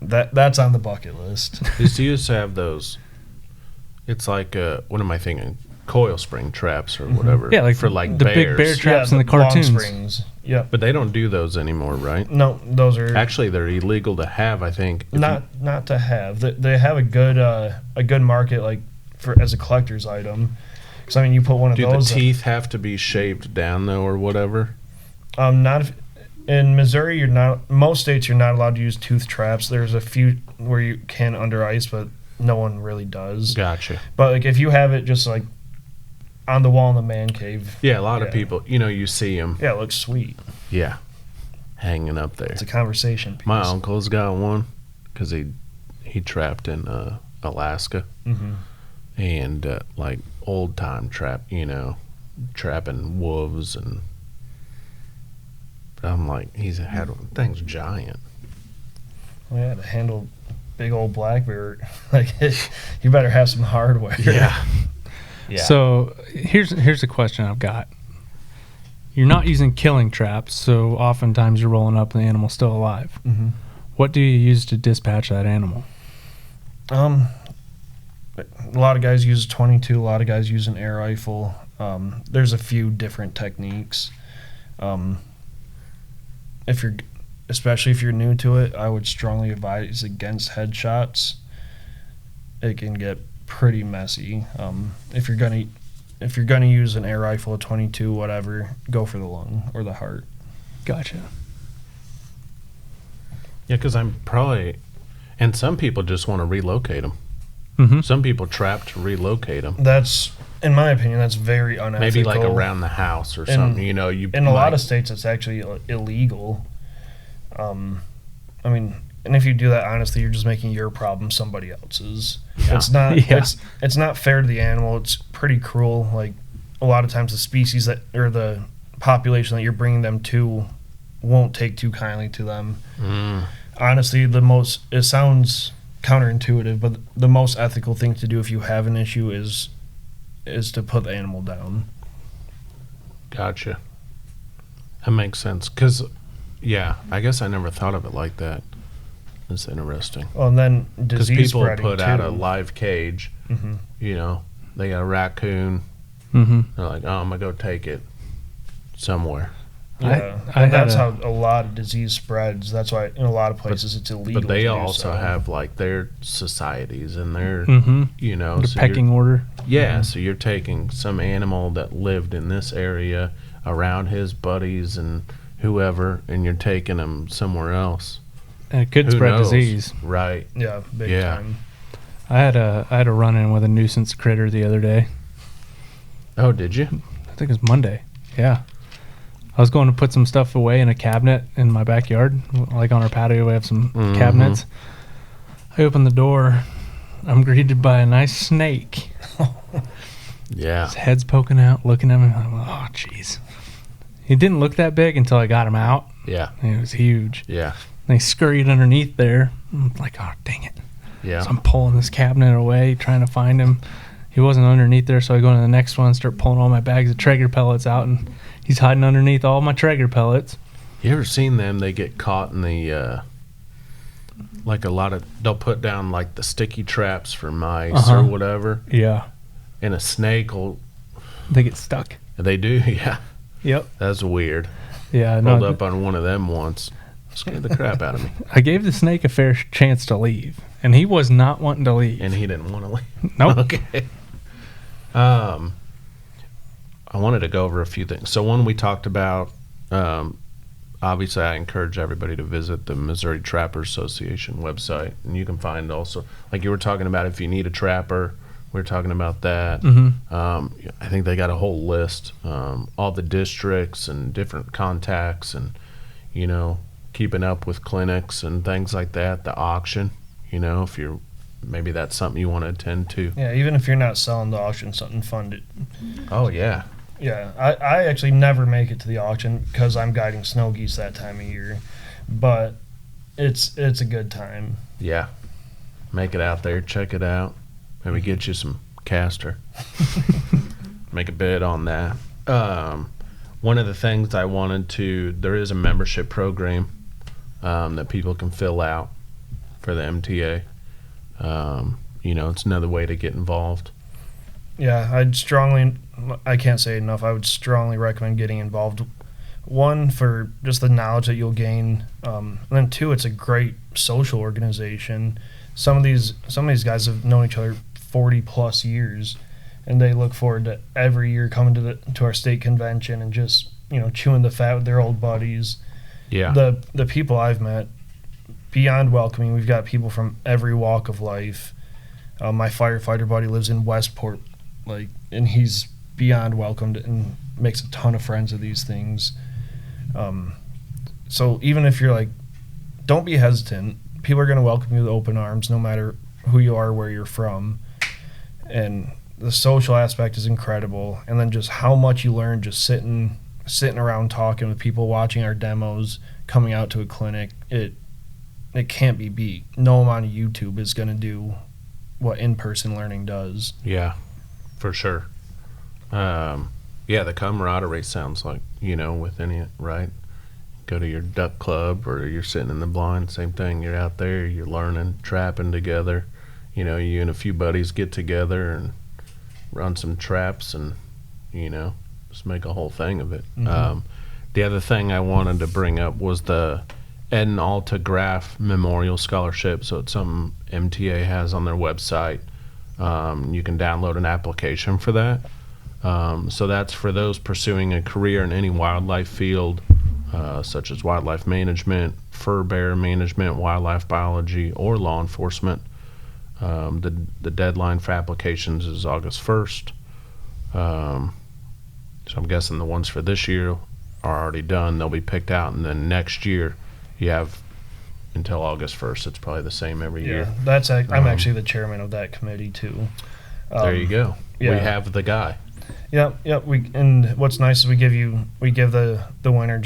That's on the bucket list. They used to have those. It's like, what am I thinking? Coil spring traps or whatever. Yeah, like for like the bears. big bear traps in the long cartoons. springs. Yep. But they don't do those anymore, right? No, those are Actually, they're illegal to have, I think. if not to have. They have a good market like for as a collector's item. Because I mean, you put one of Do those. the teeth have to be shaved down though, or whatever? Not if, in Missouri. You're not. Most states you're not allowed to use tooth traps. There's a few where you can under ice, but no one really does. Gotcha. But like if you have it just like on the wall in the man cave. Yeah, a lot of Yeah. people, you see them. Yeah, it looks sweet. Yeah, hanging up there. It's a conversation piece. My uncle's got one because he trapped in Alaska Mm-hmm. and like old time trapping wolves and. But I'm like, he's had thing's giant. Well, yeah, to handle big old black bear, like you better have some hardware. Yeah. So here's a question I've got. You're not using killing traps, so oftentimes you're rolling up and the animal's still alive. Mm-hmm. What do you use to dispatch that animal? A lot of guys use a 22. A lot of guys use an air rifle. There's a few different techniques. Especially if you're new to it, I would strongly advise against headshots. It can get pretty messy. If you're gonna use an air rifle, a 22, whatever, go for the lung or the heart. Gotcha. Yeah, because I'm probably, and some people just want to relocate them. Mm-hmm. Some people trap to relocate them. That's in my opinion, that's very unethical. Maybe like around the house or something. You know, you in a lot of states, it's actually illegal. I mean, and if you do that, honestly, you're just making your problem somebody else's. Yeah. It's not. Yeah. It's not fair to the animal. It's pretty cruel. Like a lot of times, the species that or the population that you're bringing them to won't take too kindly to them. Honestly, it sounds counterintuitive, but the most ethical thing to do if you have an issue is to put the animal down. Gotcha. That makes sense. Because, yeah, I guess I never thought of it like that. That's interesting. Well, and then Because disease people spreading put too. out a live cage, Mhm. you know, they got a raccoon. Mm-hmm. They're like, oh, I'm going to go take it somewhere. Yeah, I and had that's a- how a lot of disease spreads. That's why in a lot of places it's illegal. But they to do also so. have, like, their societies and their, Mm-hmm. you know. The so you're- pecking order. Yeah, so you're taking some animal that lived in this area around his buddies and whoever, and you're taking them somewhere else. And it could Who spread knows? disease. Right. Yeah, big Yeah. time. I had a run in with a nuisance critter the other day. Oh, did you? I think it was Monday. Yeah. I was going to put some stuff away in a cabinet in my backyard. Like on our patio, we have some Mhm. cabinets. I open the door. I'm greeted by a nice snake. Yeah. His head's poking out, looking at me. I'm like, oh, jeez. He didn't look that big until I got him out. Yeah. And it was huge. Yeah. And he scurried underneath there. I'm like, oh, dang it. Yeah. So I'm pulling this cabinet away, trying to find him. He wasn't underneath there, so I go to the next one, start pulling all my bags of Traeger pellets out, and he's hiding underneath all my Traeger pellets. You ever seen them? They get caught in the, like a lot of, they'll put down like the sticky traps for mice or whatever, Yeah. and a snake will, They get stuck. they do, yeah. Yep. That's weird. Yeah. Rolled No, up on one of them once. Scared the crap out of me. I gave the snake a fair chance to leave, and he was not wanting to leave. And he didn't want to leave. Nope. Okay. I wanted to go over a few things. So one we talked about, obviously I encourage everybody to visit the Missouri Trappers Association website. And you can find also, like you were talking about, if you need a trapper, we were talking about that. Mm-hmm. I think they got a whole list, all the districts and different contacts and, you know, keeping up with clinics and things like that, the auction, you know, if you're, maybe that's something you want to attend to. Yeah, even if you're not selling the auction, something fun to. Oh, yeah. Yeah, I actually never make it to the auction because I'm guiding snow geese that time of year, but it's a good time. Yeah. Make it out there, check it out. Maybe get you some castor. Make a bid on that. One of the things I wanted to, there is a membership program that people can fill out for the MTA. You know, it's another way to get involved. Yeah, I can't say enough. I would strongly recommend getting involved. One, for just the knowledge that you'll gain, and then two, it's a great social organization. Some of these guys have known each other 40 plus years, and they look forward to every year coming to our state convention and just, you know, chewing the fat with their old buddies. Yeah. The people I've met, beyond welcoming. We've got people from every walk of life. My firefighter buddy lives in Westport, and he's beyond welcomed and makes a ton of friends of these things. So even if you're don't be hesitant. People are going to welcome you with open arms, no matter who you are, where you're from. And the social aspect is incredible. And then just how much you learn just sitting around talking with people, watching our demos, coming out to a clinic. It can't be beat. No amount of YouTube is going to do what in-person learning does. Yeah, for sure. Yeah, the camaraderie sounds like, you know, with any, right? Go to your duck club or you're sitting in the blind, same thing. You're out there, you're learning, trapping together. You know, you and a few buddies get together and run some traps and, you know, just make a whole thing of it. Mm-hmm. The other thing I wanted to bring up was the Ed and Alta Graf Memorial Scholarship. So it's something MTA has on their website. You can download an application for that. So that's for those pursuing a career in any wildlife field, such as wildlife management, fur bear management, wildlife biology, or law enforcement. The deadline for applications is August 1st. So I'm guessing the ones for this year are already done. They'll be picked out, and then next year you have until August 1st. It's probably the same every year. I'm actually the chairman of that committee too. There you go. yeah. We have the guy. Yep. And what's nice is we give the winner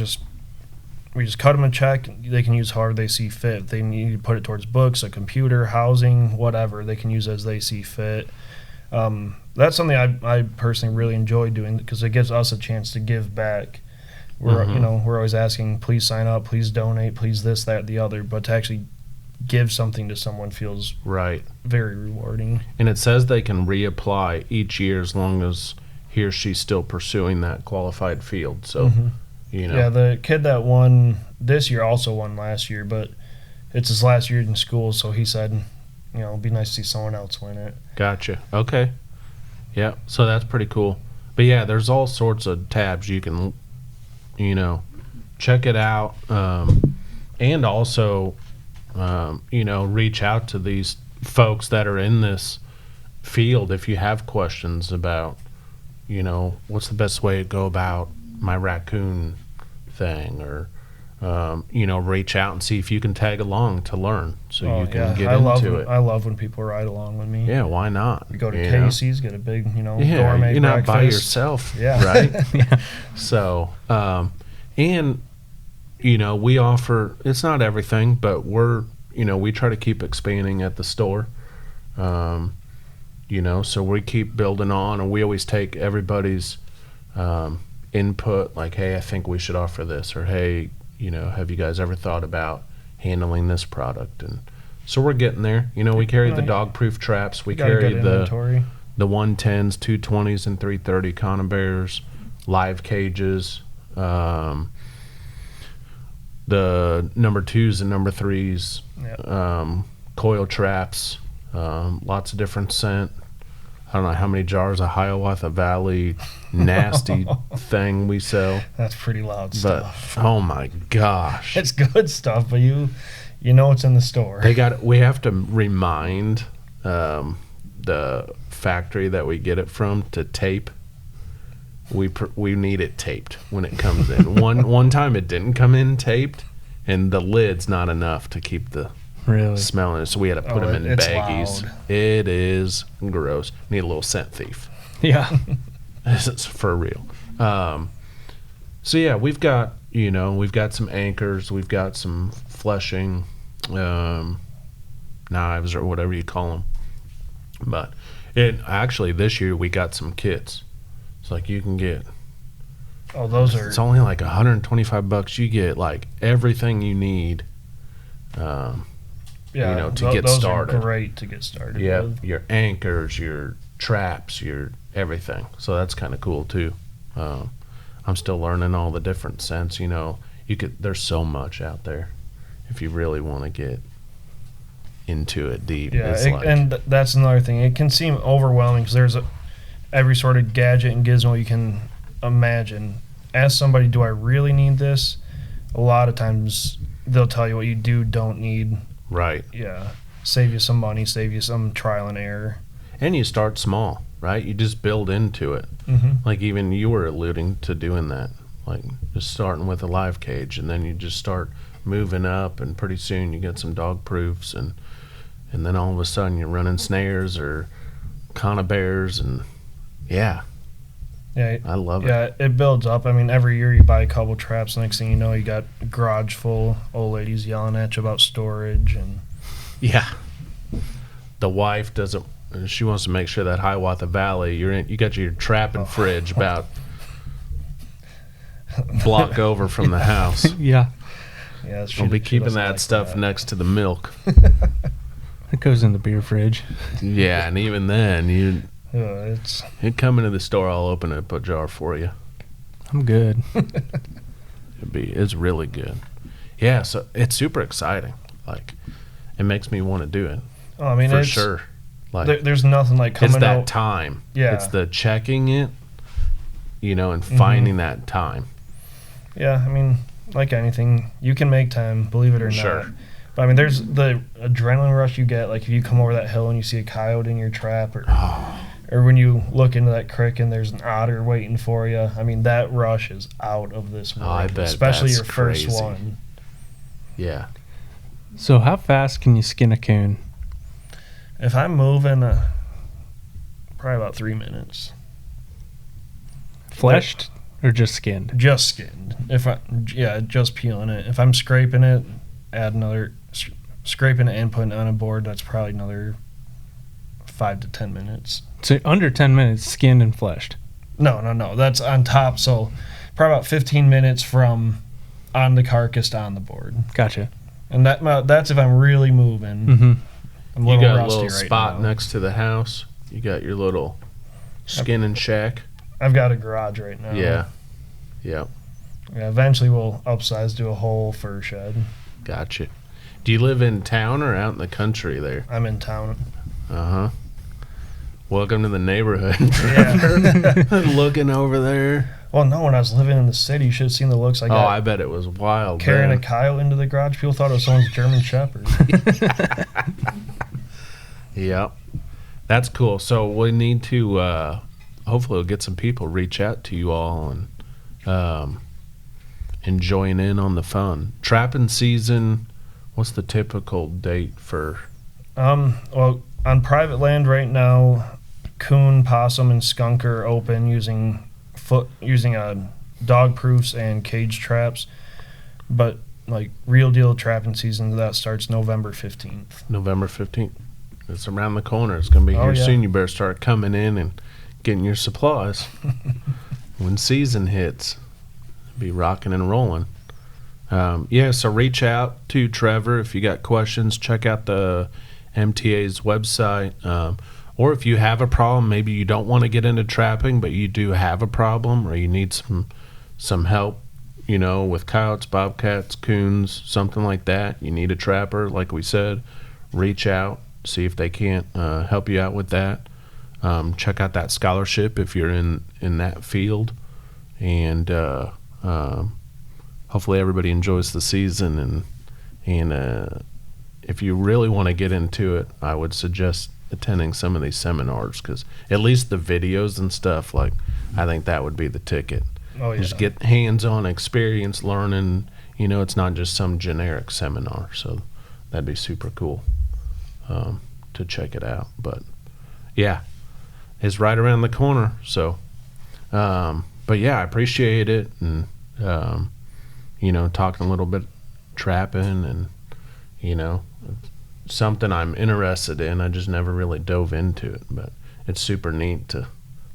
we just cut them a check. They can use however they see fit. If they need to put it towards books, a computer, housing, whatever, they can use as they see fit. That's something I personally really enjoy doing because it gives us a chance to give back. We're always asking, please sign up, please donate, please this, that, the other, but to actually give something to someone feels right, very rewarding. And it says they can reapply each year as long as he or she's still pursuing that qualified field. So, Yeah, the kid that won this year also won last year, but it's his last year in school, so he said, it'd be nice to see someone else win it. Gotcha. Okay. Yeah, so that's pretty cool. But yeah, there's all sorts of tabs you can, check it out. And also, reach out to these folks that are in this field if you have questions about, what's the best way to go about my raccoon thing, or reach out and see if you can tag along to learn so you can get into it. I love when people ride along with me. Yeah, why not? We go to Casey's, get a big, gourmet you're not breakfast. by yourself, right? Yeah. So, and we offer, it's not everything, but we try to keep expanding at the store. So we keep building on, and we always take everybody's input, like, hey, I think we should offer this, or hey, have you guys ever thought about handling this product? And so we're getting there. We carry the dog-proof traps. We carry the 110s, 220s, and 330 conibears, live cages, the number 2s and number 3s, coil traps, lots of different scent. I don't know how many jars of Hiawatha Valley nasty thing we sell. That's pretty loud stuff. Oh my gosh. It's good stuff, but you know it's in the store. We have to remind the factory that we get it from to tape. We need it taped when it comes in. One time it didn't come in taped, and the lid's not enough to keep the smelling it, so we had to put them in baggies. Loud. It is gross. Need a little scent thief. Yeah. This is for real. So yeah, we've got some anchors, we've got some fleshing knives or whatever you call them. But actually this year we got some kits. It's like you can get. Oh, those are. It's only like $125. You get like everything you need. To get started. Those are great to get started. Yeah, with. Your anchors, your traps, your everything. So that's kind of cool too. I'm still learning all the different scents. There's so much out there if you really want to get into it deep. Yeah, and that's another thing. It can seem overwhelming because there's every sort of gadget and gizmo you can imagine. Ask somebody, do I really need this? A lot of times they'll tell you what you don't need. Right. Yeah. Save you some money, save you some trial and error. And you start small, right? You just build into it. Mm-hmm. Like even you were alluding to doing that. Like just starting with a live cage, and then you just start moving up, and pretty soon you get some dog proofs, and then all of a sudden you're running snares or conibears, and yeah, I love it. Yeah, it builds up. I mean, every year you buy a couple traps. Next thing you know, you got a garage full old ladies yelling at you about storage. And yeah, the wife doesn't. She wants to make sure that Hiawatha Valley, you got your trap and fridge about block over from the house. Yeah. Yeah, I'll be keeping that stuff next to the milk. It goes in the beer fridge. Yeah, and even then, you'd come into the store, I'll open a jar for you. I'm good. It's really good. Yeah, so it's super exciting. Like, it makes me want to do it. Oh, I mean, for sure. Like, there's nothing like coming out. It's that time. Yeah. It's the checking it, and finding that time. Yeah, I mean, like anything, you can make time, believe it or Sure. not. But I mean, there's the adrenaline rush you get, like if you come over that hill and you see a coyote in your trap, or or when you look into that creek and there's an otter waiting for you. I mean, that rush is out of this world. I bet especially that's your first crazy. one. Yeah. So how fast can you skin a coon? If I'm moving, probably about 3 minutes. Fleshed or just skinned? Just skinned. Just peeling it. If I'm scraping it, add another scraping it and putting it on a board. That's probably another 5 to 10 minutes. So under 10 minutes, skinned and fleshed. No. That's on top. So probably about 15 minutes from on the carcass to on the board. Gotcha. And that's if I'm really moving. Mm-hmm. I'm a You little got a rusty little right spot now. next to the house. You got your little skinning shack. I've got a garage right now. Yeah. Yeah. Eventually we'll upsize to a whole fur shed. Gotcha. Do you live in town or out in the country there? I'm in town. Uh-huh. Welcome to the neighborhood. Yeah. Looking over there. Well, no, when I was living in the city, you should have seen the looks I got. I bet it was wild. Carrying man. a coyote into the garage. People thought it was someone's German Shepherd. Yep. That's cool. So we need to hopefully we'll get some people reach out to you all and join in on the fun. Trapping season, what's the typical date for? Well, on private land right now, coon, possum, and skunk are open using dog proofs and cage traps. But like real deal trapping season, that starts November 15th. November 15th. It's around the corner. It's going to be here yeah. soon. You better start coming in and getting your supplies. When season hits, be rocking and rolling. So reach out to Trevor if you got questions. Check out the MTA's website. Or if you have a problem, maybe you don't want to get into trapping, but you do have a problem or you need some help, with coyotes, bobcats, coons, something like that. You need a trapper, like we said. Reach out, see if they can't help you out with that. Check out that scholarship if you're in that field. And hopefully everybody enjoys the season. And if you really want to get into it, I would suggest attending some of these seminars, because at least the videos and stuff, like, I think that would be the ticket. Oh, yeah. Just get hands-on experience learning. It's not just some generic seminar. So that'd be super cool to check it out. But yeah, it's right around the corner. So, but yeah, I appreciate it. And, talking a little bit trapping and, something I'm interested in. I just never really dove into it, but it's super neat to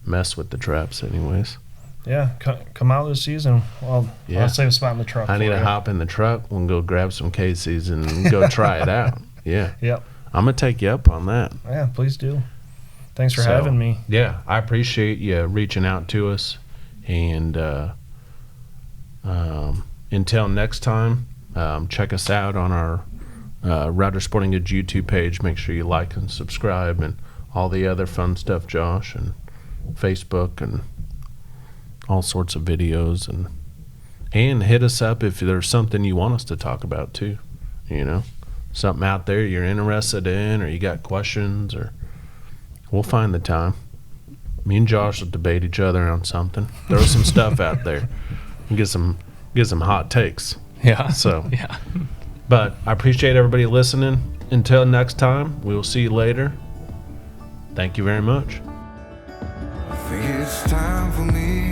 mess with the traps anyways. Yeah, come out this season. Well, Yeah. I'll save a spot in the truck. I need for to you. hop in the truck and go grab some Casey's and go try it out. Yeah. Yep. I'm going to take you up on that. Yeah, please do. Thanks for So, having me. Yeah, I appreciate you reaching out to us. And until next time, check us out on our Router Sporting Goods YouTube page. Make sure you like and subscribe and all the other fun stuff, Josh, and Facebook and all sorts of videos. And hit us up if there's something you want us to talk about too. Something out there you're interested in, or you got questions, or we'll find the time. Me and Josh will debate each other on something. Throw some stuff out there and get some hot takes. Yeah. So, yeah. but I appreciate everybody listening. Until next time, we will see you later. Thank you very much. I think it's time for me